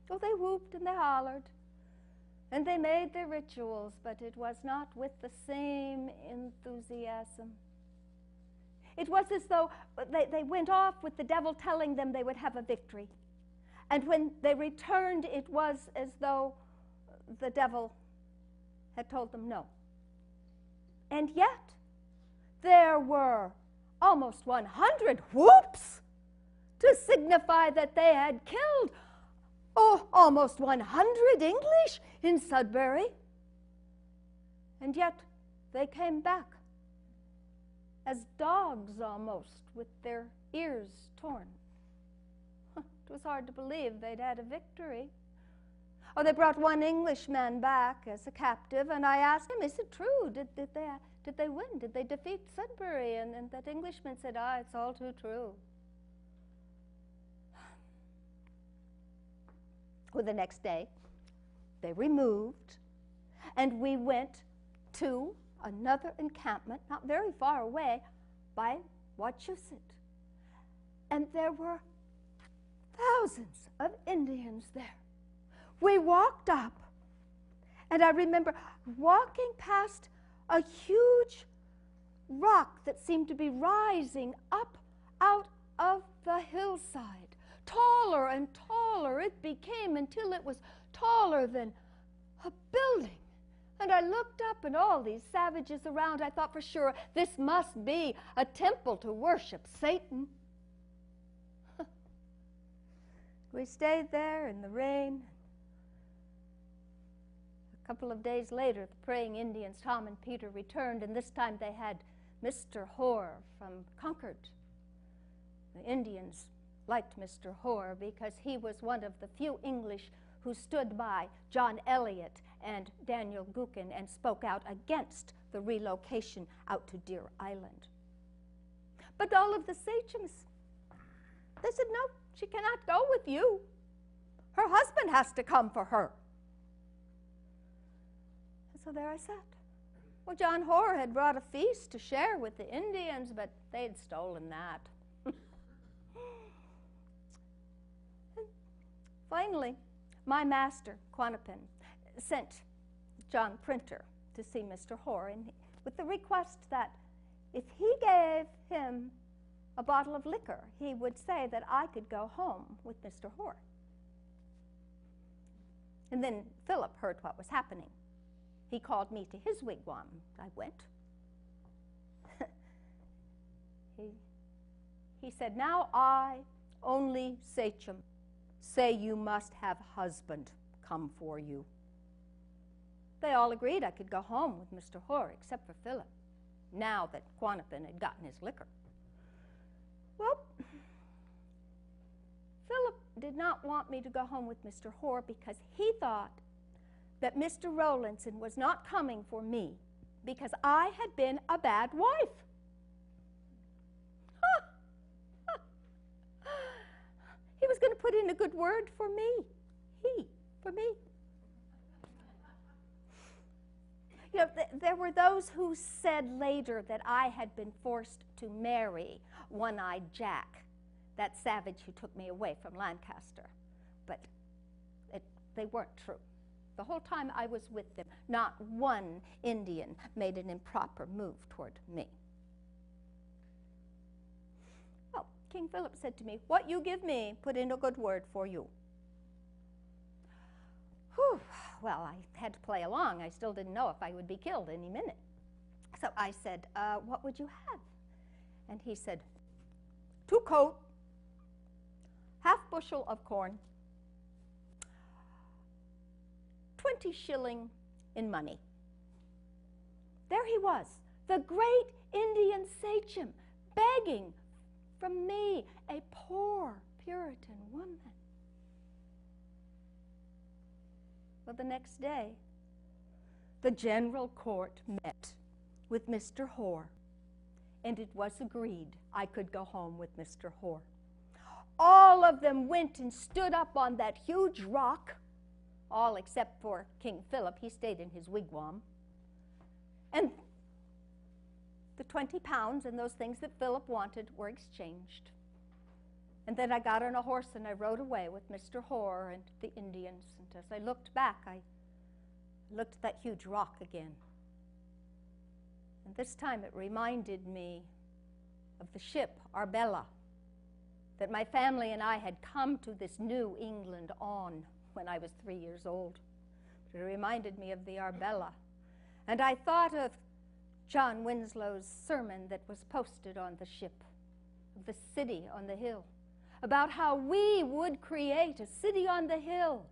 oh, they whooped and they hollered. And they made their rituals, but it was not with the same enthusiasm. It was as though they went off with the devil telling them they would have a victory. And when they returned, it was as though the devil had told them no. And yet, there were almost 100 whoops to signify that they had killed almost 100 English in Sudbury. And yet they came back as dogs almost, with their ears torn. It was hard to believe they'd had a victory. Oh, they brought one Englishman back as a captive, and I asked him, is it true? Did they win? Did they defeat Sudbury? And that Englishman said, it's all too true. Well, the next day, they removed, and we went to another encampment, not very far away, by Wachusett. And there were thousands of Indians there. We walked up, and I remember walking past a huge rock that seemed to be rising up out of the hillside. Taller and taller it became until it was taller than a building. And I looked up, and all these savages around. I thought for sure this must be a temple to worship Satan. We stayed there in the rain. A couple of days later, the praying Indians, Tom and Peter, returned, and this time they had Mr. Hoare from Concord. The Indians liked Mr. Hoare because he was one of the few English who stood by John Eliot and Daniel Gookin and spoke out against the relocation out to Deer Island. But all of the sachems, they said, no, she cannot go with you. Her husband has to come for her. And so there I sat. Well, John Hoare had brought a feast to share with the Indians, but they had stolen that. Finally, my master, Quanapin, sent John Printer to see Mr. Hoare with the request that if he gave him a bottle of liquor, he would say that I could go home with Mr. Hoare. And then Philip heard what was happening. He called me to his wigwam. I went. He said, now I, only sachem, say you must have husband come for you. They all agreed I could go home with Mr. Hoare, except for Philip, now that Quanapin had gotten his liquor. Well, Philip did not want me to go home with Mr. Hoare because he thought that Mr. Rowlandson was not coming for me because I had been a bad wife. He was going to put in a good word for me. For me. You know, there were those who said later that I had been forced to marry One-Eyed Jack, that savage who took me away from Lancaster. But they weren't true. The whole time I was with them, not one Indian made an improper move toward me. Well, King Philip said to me, what you give me, put in a good word for you. Whew. Well, I had to play along. I still didn't know if I would be killed any minute. So I said, what would you have? And he said, 2 coat, half bushel of corn, 20 shilling in money. There he was, the great Indian sachem, begging from me, a poor Puritan woman. Well, the next day, the General Court met with Mr. Hoare, and it was agreed I could go home with Mr. Hoare. All of them went and stood up on that huge rock, all except for King Philip. He stayed in his wigwam. And the 20 pounds and those things that Philip wanted were exchanged. And then I got on a horse and I rode away with Mr. Hoare and the Indians. And as I looked back, I looked at that huge rock again. And this time it reminded me of the ship Arbella that my family and I had come to this New England on when I was 3 years old. It reminded me of the Arbella. And I thought of John Winslow's sermon that was posted on the ship, of the city on the hill, about how we would create a city on the hill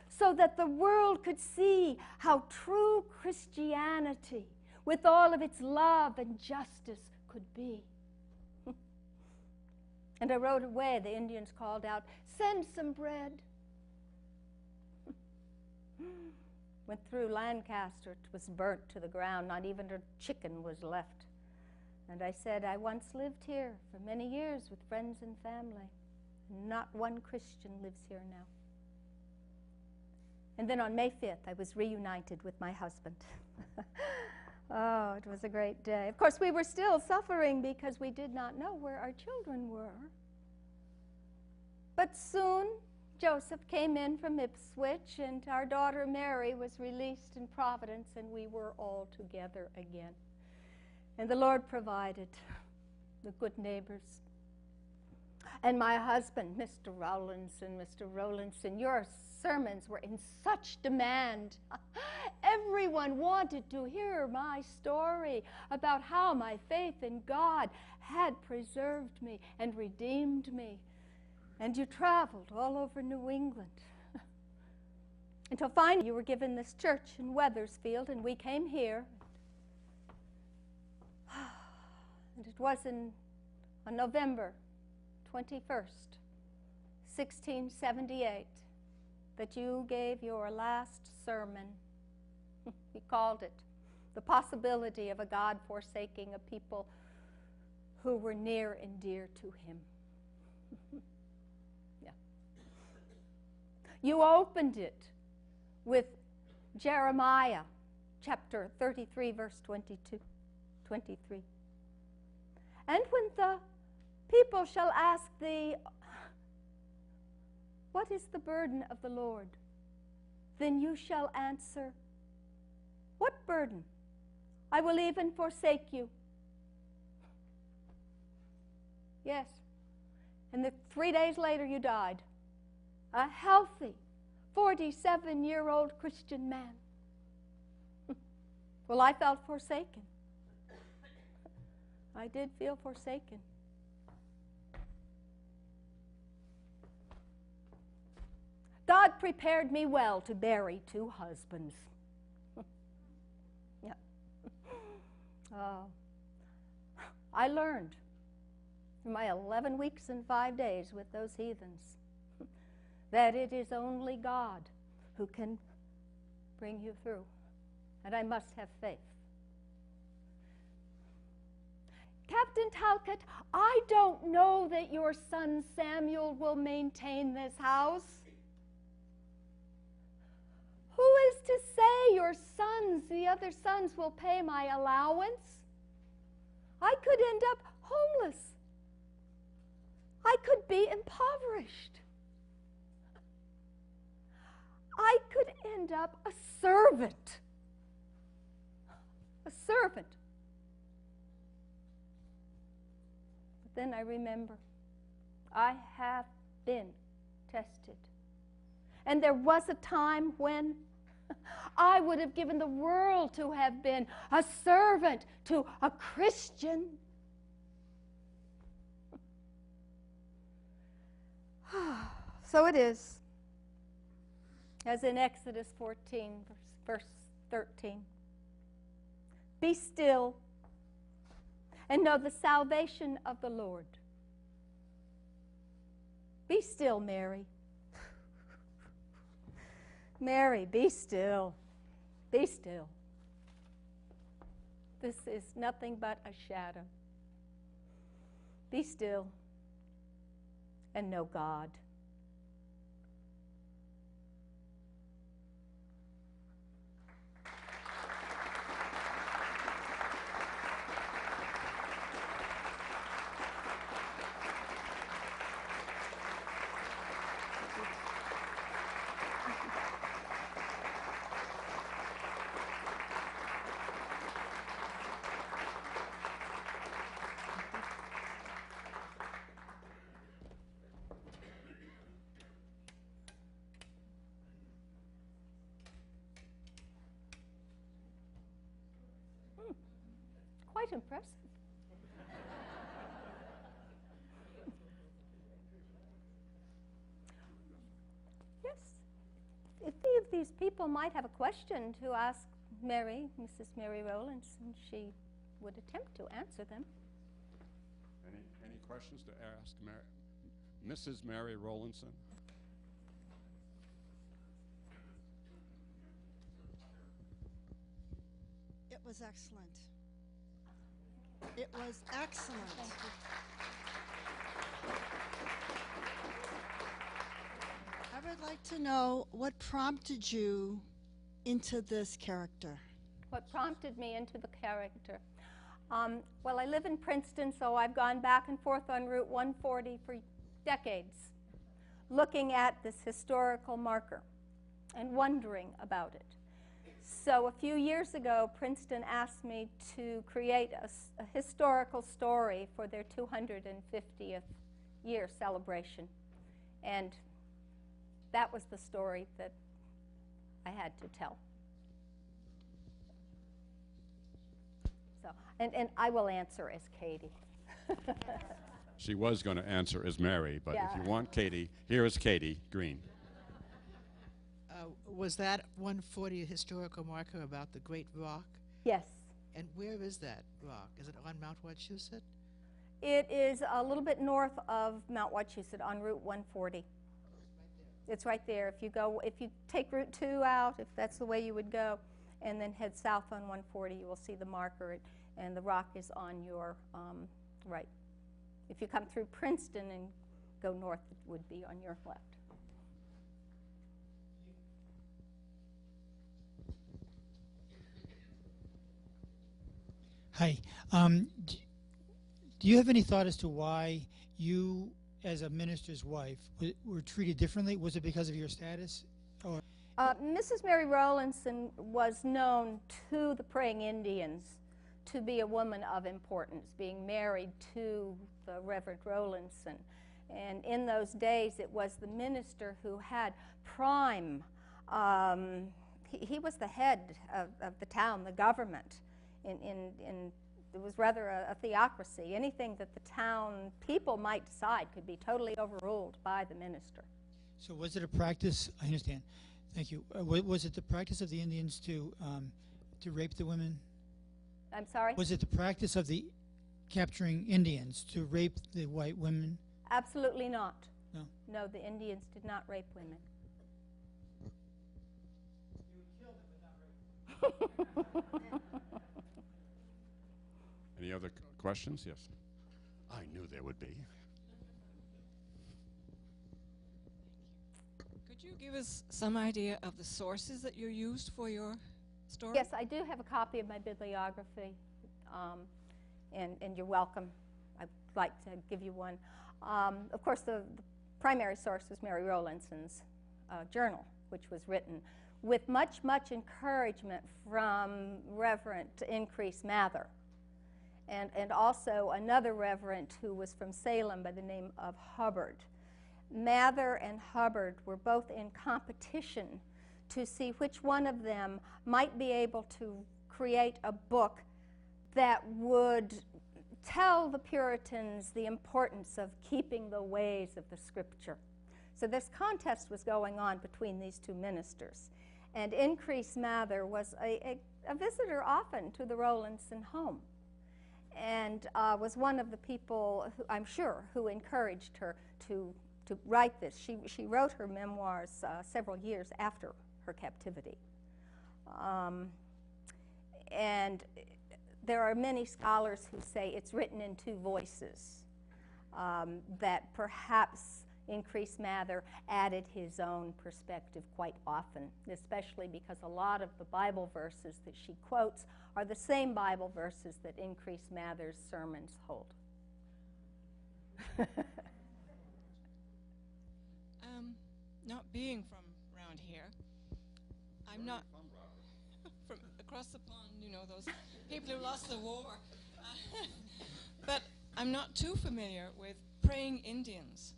so that the world could see how true Christianity, with all of its love and justice, could be. And I rode away. The Indians called out, "Send some bread." Went through Lancaster. It was burnt to the ground. Not even a chicken was left. And I said, I once lived here for many years with friends and family. Not one Christian lives here now. And then on May 5th, I was reunited with my husband. Oh, it was a great day. Of course, we were still suffering because we did not know where our children were. But soon, Joseph came in from Ipswich, and our daughter Mary was released in Providence, and we were all together again. And the Lord provided the good neighbors. And my husband, Mr. Rowlandson, your sermons were in such demand. Everyone wanted to hear my story about how my faith in God had preserved me and redeemed me. And you traveled all over New England. Until finally you were given this church in Wethersfield, and we came here. And it was on November 21st, 1678, that you gave your last sermon. He called it The Possibility of a God Forsaking a People Who Were Near and Dear to Him. Yeah. You opened it with Jeremiah chapter 33, verse 23. And when the people shall ask thee, what is the burden of the Lord? Then you shall answer, what burden? I will even forsake you. Yes. And 3 days later you died. A healthy 47-year-old Christian man. Well, I felt forsaken. I did feel forsaken. God prepared me well to bury 2 husbands. Yeah. I learned in my 11 weeks and 5 days with those heathens that it is only God who can bring you through, and I must have faith. Captain Talcott, I don't know that your son Samuel will maintain this house. Who is to say your sons, the other sons, will pay my allowance? I could end up homeless. I could be impoverished. I could end up a servant. A servant. But then I remember, I have been tested. And there was a time when I would have given the world to have been a servant to a Christian. So it is, as in Exodus 14, verse 13. Be still and know the salvation of the Lord. Be still, Mary. Mary, be still. Be still. This is nothing but a shadow. Be still and know God. Quite impressive. Yes. If any of these people might have a question to ask Mary, Mrs. Mary Rowlandson, she would attempt to answer them. Any questions to ask Mrs. Mary Rowlandson? It was excellent. It was excellent. I would like to know what prompted you into this character. What prompted me into the character? Well, I live in Princeton, so I've gone back and forth on Route 140 for decades, looking at this historical marker and wondering about it. So a few years ago, Princeton asked me to create a historical story for their 250th year celebration. And that was the story that I had to tell. So, and I will answer as Katie. She was going to answer as Mary, but Yeah. if you want Katie, here is Katie Green. Was that 140 a historical marker about the Great Rock? Yes. And where is that rock? Is it on Mount Wachusett? It is a little bit north of Mount Wachusett on Route 140. It's right there. If you take Route 2 out, if that's the way you would go, and then head south on 140, you will see the marker, and the rock is on your right. If you come through Princeton and go north, it would be on your left. Hi. Do you have any thought as to why you, as a minister's wife, were treated differently? Was it because of your status? Or Mrs. Mary Rowlandson was known to the praying Indians to be a woman of importance, being married to the Reverend Rowlandson. And in those days, it was the minister who had prime. He was the head of the town, the government. It was rather a theocracy. Anything that the town people might decide could be totally overruled by the minister. so was it a practice? I understand. Thank you. Was it the practice of the Indians to rape the women? I'm sorry? Was it the practice of the capturing Indians to rape the white women? Absolutely not. No. No, the Indians did not rape women. Any other questions? Yes. I knew there would be. Could you give us some idea of the sources that you used for your story? Yes, I do have a copy of my bibliography, and you're welcome. I'd like to give you one. Of course, the primary source was Mary Rowlandson's journal, which was written with much, much encouragement from Reverend Increase Mather, and also another reverend who was from Salem by the name of Hubbard. Mather and Hubbard were both in competition to see which one of them might be able to create a book that would tell the Puritans the importance of keeping the ways of the Scripture. So this contest was going on between these two ministers. And Increase Mather was a visitor often to the Rowlandson home, and was one of the people, who, I'm sure, who encouraged her to write this. She wrote her memoirs several years after her captivity. And there are many scholars who say it's written in two voices, that perhaps Increase Mather added his own perspective quite often, especially because a lot of the Bible verses that she quotes are the same Bible verses that Increase Mather's sermons hold. Not being from around here, I'm not from across the pond, you know, those people who lost the war. But I'm not too familiar with praying Indians.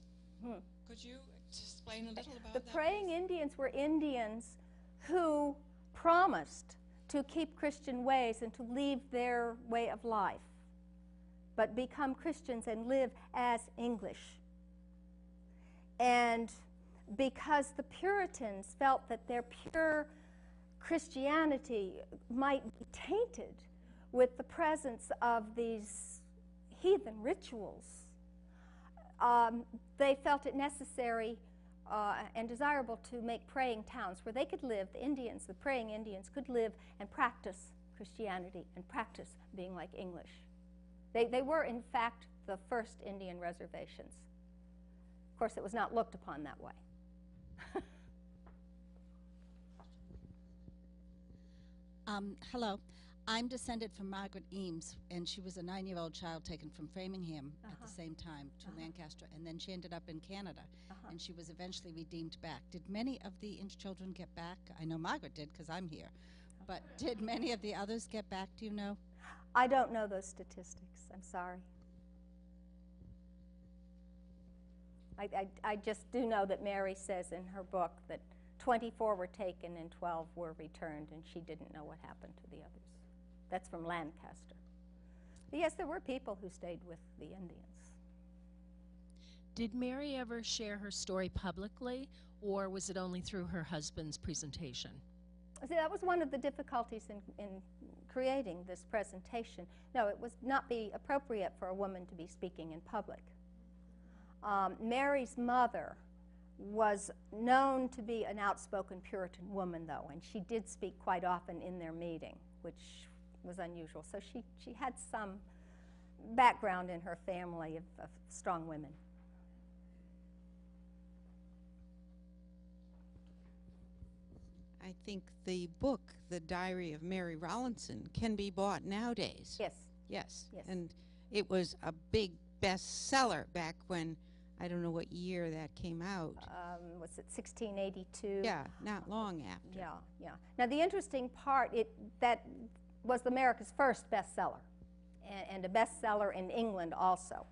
Could you explain a little about that? The praying Indians were Indians who promised to keep Christian ways and to leave their way of life, but become Christians and live as English. And because the Puritans felt that their pure Christianity might be tainted with the presence of these heathen rituals, they felt it necessary and desirable to make praying towns where they could live, the Indians, the praying Indians, could live and practice Christianity and practice being like English. They were, in fact, the first Indian reservations. Of course, it was not looked upon that way. Hello. I'm descended from Margaret Eames, and she was a 9-year-old child taken from Framingham at the same time to Lancaster, and then she ended up in Canada, and she was eventually redeemed back. Did many of the Inch children get back? I know Margaret did, because I'm here. But did many of the others get back, do you know? I don't know those statistics. I'm sorry. I just do know that Mary says in her book that 24 were taken and 12 were returned, and she didn't know what happened to the others. That's from Lancaster. But yes, there were people who stayed with the Indians. Did Mary ever share her story publicly, or was it only through her husband's presentation? See, that was one of the difficulties in creating this presentation. No, it would not be appropriate for a woman to be speaking in public. Mary's mother was known to be an outspoken Puritan woman, though, and she did speak quite often in their meeting, which was unusual. So she had some background in her family of strong women. I think the book, The Diary of Mary Rowlandson, can be bought nowadays. Yes. Yes. Yes. And it was a big bestseller back when, I don't know what year that came out. Was it 1682? Yeah, not long after. Yeah, yeah. Now the interesting part, that was America's first bestseller, and a bestseller in England also.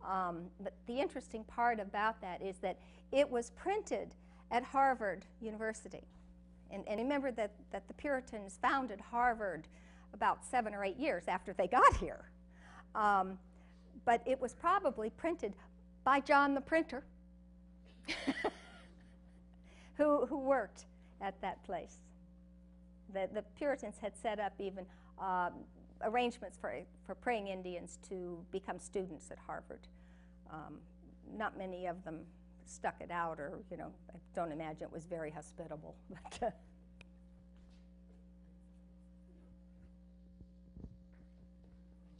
But the interesting part about that is that it was printed at Harvard University. And remember that the Puritans founded Harvard about 7 or 8 years after they got here. But it was probably printed by John the printer, who worked at that place. The Puritans had set up even arrangements for praying Indians to become students at Harvard. Not many of them stuck it out, or, you know, I don't imagine it was very hospitable. But,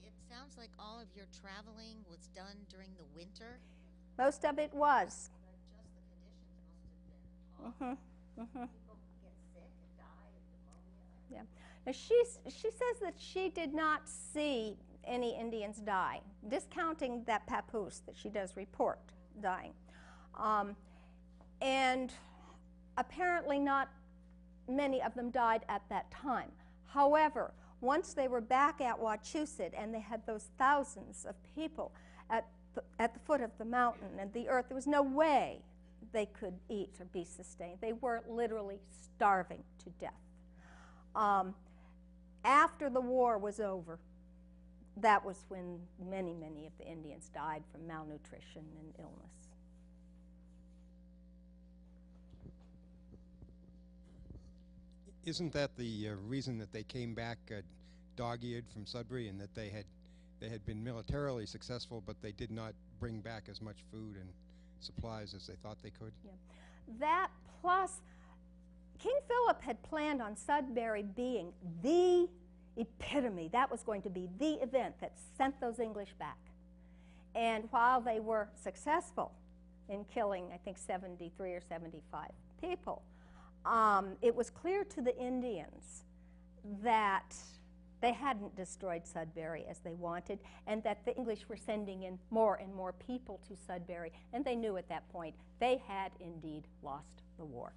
It sounds like all of your traveling was done during the winter. most of it was. Just the conditions must have been awful. People get sick and die of pneumonia. Yeah. Now she says that she did not see any Indians die, discounting that papoose that she does report dying. And apparently not many of them died at that time. However, once they were back at Wachusett and they had those thousands of people at the foot of the mountain and the earth, there was no way they could eat or be sustained. They were literally starving to death. After the war was over, that was when many, many of the Indians died from malnutrition and illness. Isn't that the reason that they came back dog-eared from Sudbury, and that they had been militarily successful, but they did not bring back as much food and supplies as they thought they could? Yeah. That plus, King Philip had planned on Sudbury being the epitome. That was going to be the event that sent those English back. And while they were successful in killing, I think, 73 or 75 people, it was clear to the Indians that they hadn't destroyed Sudbury as they wanted, and that the English were sending in more and more people to Sudbury, and they knew at that point they had indeed lost the war.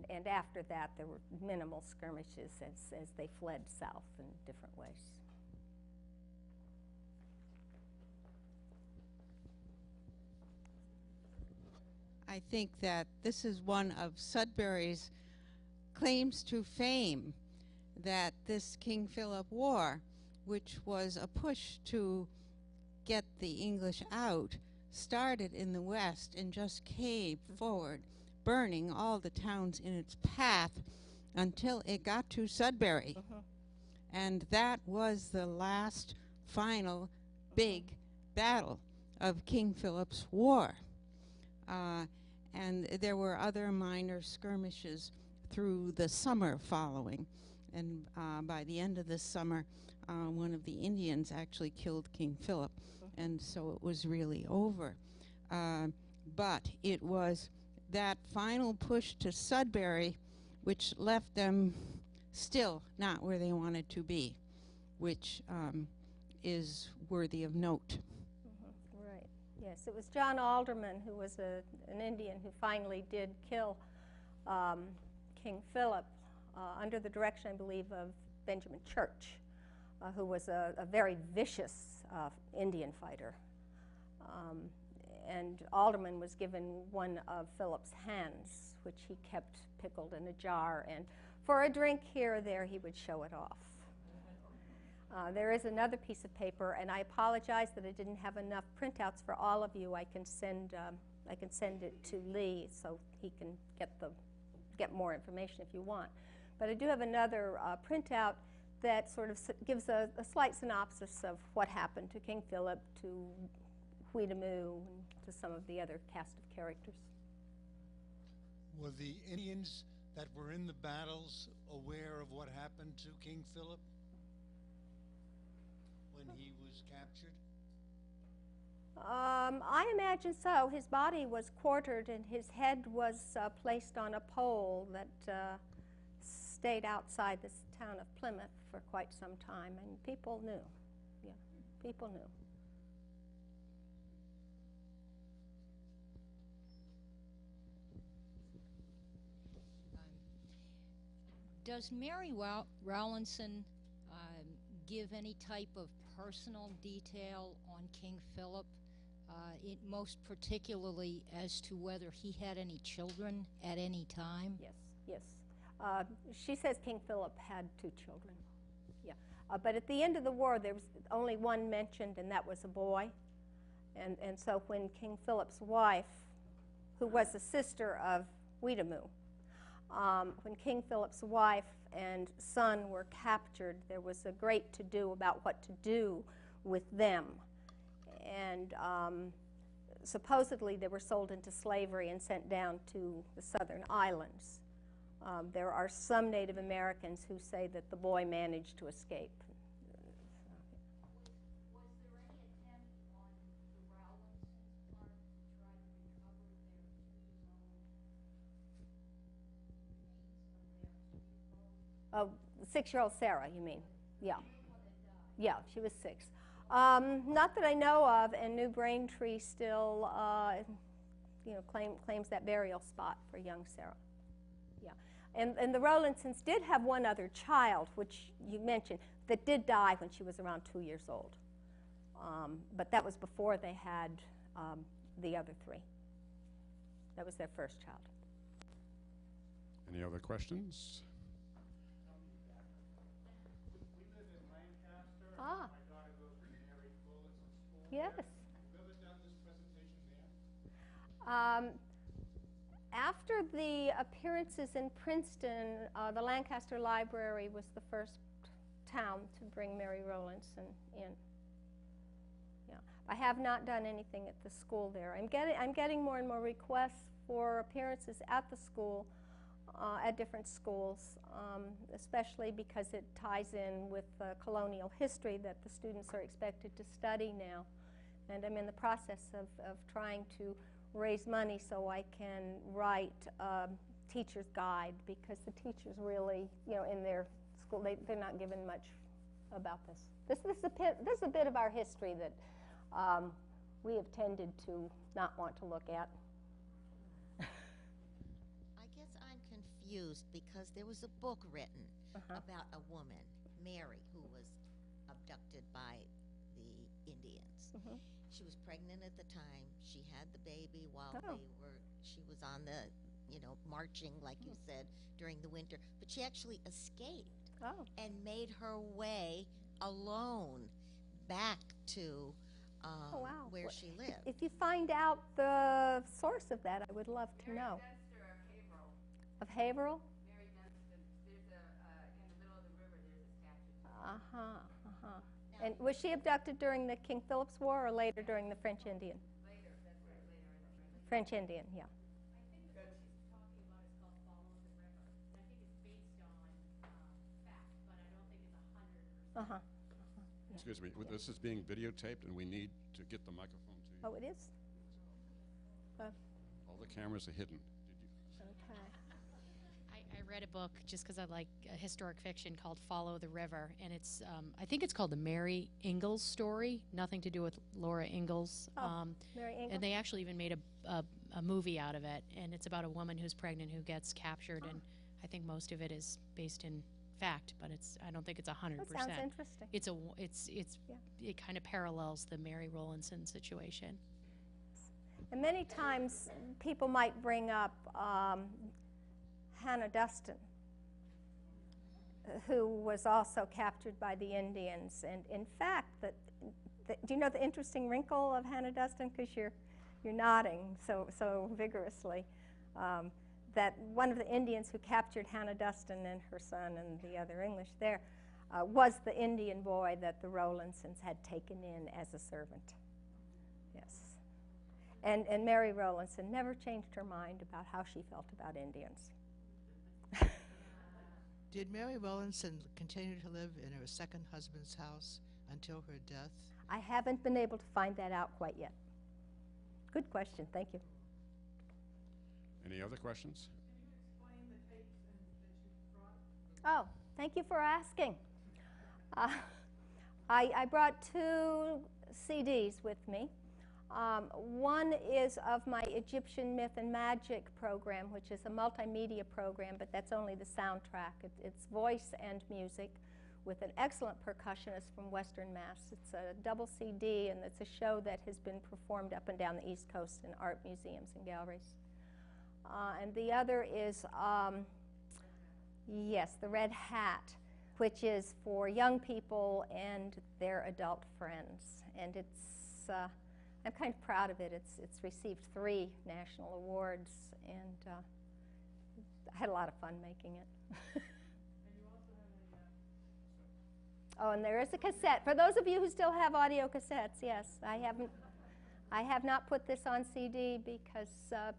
And after that, there were minimal skirmishes as they fled south in different ways. I think that this is one of Sudbury's claims to fame, that this King Philip War, which was a push to get the English out, started in the west and just came forward, burning all the towns in its path until it got to Sudbury. And that was the last final big battle of King Philip's War. And there were other minor skirmishes through the summer following. And by the end of the summer, one of the Indians actually killed King Philip. And so it was really over. But it was that final push to Sudbury which left them still not where they wanted to be, which is worthy of note. Right. Yes, it was John Alderman, who was an Indian who finally did kill King Philip. under the direction, I believe, of Benjamin Church, who was a very vicious Indian fighter. And Alderman was given one of Philip's hands, which he kept pickled in a jar, and for a drink here or there, he would show it off. There is another piece of paper, and I apologize that I didn't have enough printouts for all of you. I can send it to Lee so he can get more information if you want. But I do have another printout that sort of gives a slight synopsis of what happened to King Philip, to Huidamu, and to some of the other cast of characters. Were the Indians that were in the battles aware of what happened to King Philip when he was captured? I imagine so. His body was quartered and his head was placed on a pole that stayed outside this town of Plymouth for quite some time, and people knew. Yeah, people knew. Does Mary Rowlandson give any type of personal detail on King Philip, most particularly as to whether he had any children at any time? Yes, yes. She says King Philip had 2 children. Yeah, but at the end of the war, there was only one mentioned, and that was a boy. And so when King Philip's wife, who was the sister of Huidamu, when King Philip's wife and son were captured, there was a great to-do about what to do with them. And supposedly they were sold into slavery and sent down to the southern islands. There are some Native Americans who say that the boy managed to escape. Oh, 6-year-old Sarah, you mean? Yeah. Yeah, she was 6. Not that I know of, and New Braintree still, claims that burial spot for young Sarah. Yeah, and the Rowlandsons did have one other child, which you mentioned, that did die when she was around 2 years old. But that was before they had the other 3. That was their first child. Any other questions? Ah. Yes. After the appearances in Princeton, the Lancaster Library was the first town to bring Mary Rowlandson in. Yeah, I have not done anything at the school there. I'm getting more and more requests for appearances at the school, at different schools, especially because it ties in with colonial history that the students are expected to study now. And I'm in the process of trying to raise money so I can write a teacher's guide, because the teachers really, in their school, they're not given much about this. This is a bit of our history that we have tended to not want to look at. I guess I'm confused because there was a book written about a woman, Mary, who was abducted by the Indians. She was pregnant at the time. She had the baby while she was on the, marching, like you said, during the winter. But she actually escaped and made her way alone back to where she lived. If you find out the source of that, I would love to know. Of Haverhill? Mary Dunstan. There's in the middle of the river, there's a statue. And was she abducted during the King Philip's War or later during the French Indian? Later, that's right, later in the French Indian, yeah. I think the book she's talking about is called Follow the River. And I think it's based on fact, but I don't think it's 100%. Excuse me, this is being videotaped and we need to get the microphone to you. Oh, it is? All the cameras are hidden. Okay. I read a book just because I like historic fiction called Follow the River, and it's I think it's called the Mary Ingalls story, nothing to do with Laura Ingalls. Mary Ingalls. And they actually even made a movie out of it, and it's about a woman who's pregnant who gets captured and I think most of it is based in fact, but I don't think it's 100%. That sounds interesting. It kind of parallels the Mary Rowlandson situation. And many times people might bring up Hannah Duston, who was also captured by the Indians. And in fact, do you know the interesting wrinkle of Hannah Duston? Because you're nodding so vigorously. That one of the Indians who captured Hannah Duston and her son and the other English there was the Indian boy that the Rowlandsons had taken in as a servant. Yes. And Mary Rowlandson never changed her mind about how she felt about Indians. Did Mary Rowlandson continue to live in her second husband's house until her death? I haven't been able to find that out quite yet. Good question. Thank you. Any other questions? Oh, thank you for asking. I brought 2 CDs with me. One is of my Egyptian Myth and Magic program, which is a multimedia program, but that's only the soundtrack. It's voice and music with an excellent percussionist from Western Mass. It's a double CD, and it's a show that has been performed up and down the East Coast in art museums and galleries. And the other is, yes, The Red Hat, which is for young people and their adult friends. And it's, I'm kind of proud of it. It's received 3 national awards, and I had a lot of fun making it. Oh, and there is a cassette. For those of you who still have audio cassettes, yes, I have not put this on CD because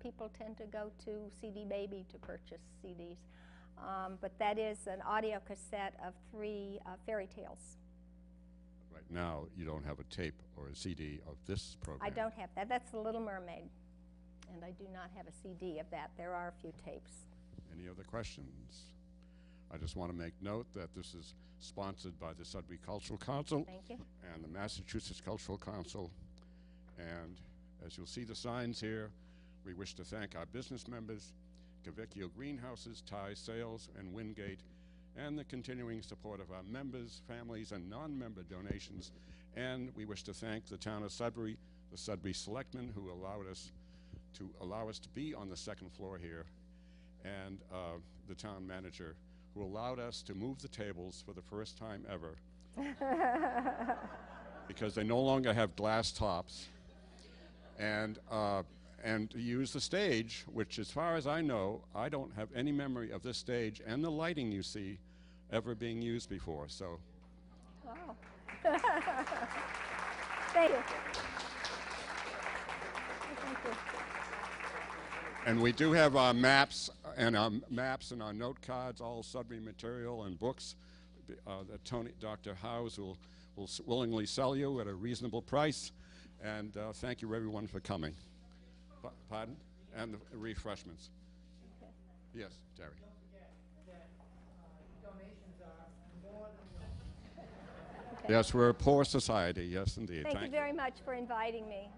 people tend to go to CD Baby to purchase CDs. But that is an audio cassette of 3 fairy tales. Right now, you don't have a tape or a CD of this program. I don't have that. That's The Little Mermaid. And I do not have a CD of that. There are a few tapes. Any other questions? I just want to make note that this is sponsored by the Sudbury Cultural Council. Thank you. And the Massachusetts Cultural Council. And as you'll see the signs here, we wish to thank our business members, Cavecchio Greenhouses, Thai Sales, and Wingate, and the continuing support of our members, families, and non-member donations. And we wish to thank the town of Sudbury, the Sudbury Selectmen, who allowed us to be on the 2nd floor here, and the town manager, who allowed us to move the tables for the first time ever because they no longer have glass tops, and to use the stage, which as far as I know, I don't have any memory of this stage and the lighting you see ever being used before. So, wow. Thank you. Thank you. and we do have our maps and our note cards, all Sudbury material and books that Dr. Howes will willingly sell you at a reasonable price. And thank you everyone for coming. Pardon? And the refreshments. Okay. Yes, Terry. Don't forget that donations are more than Yes, we're a poor society. Yes, indeed. Thank you very much for inviting me.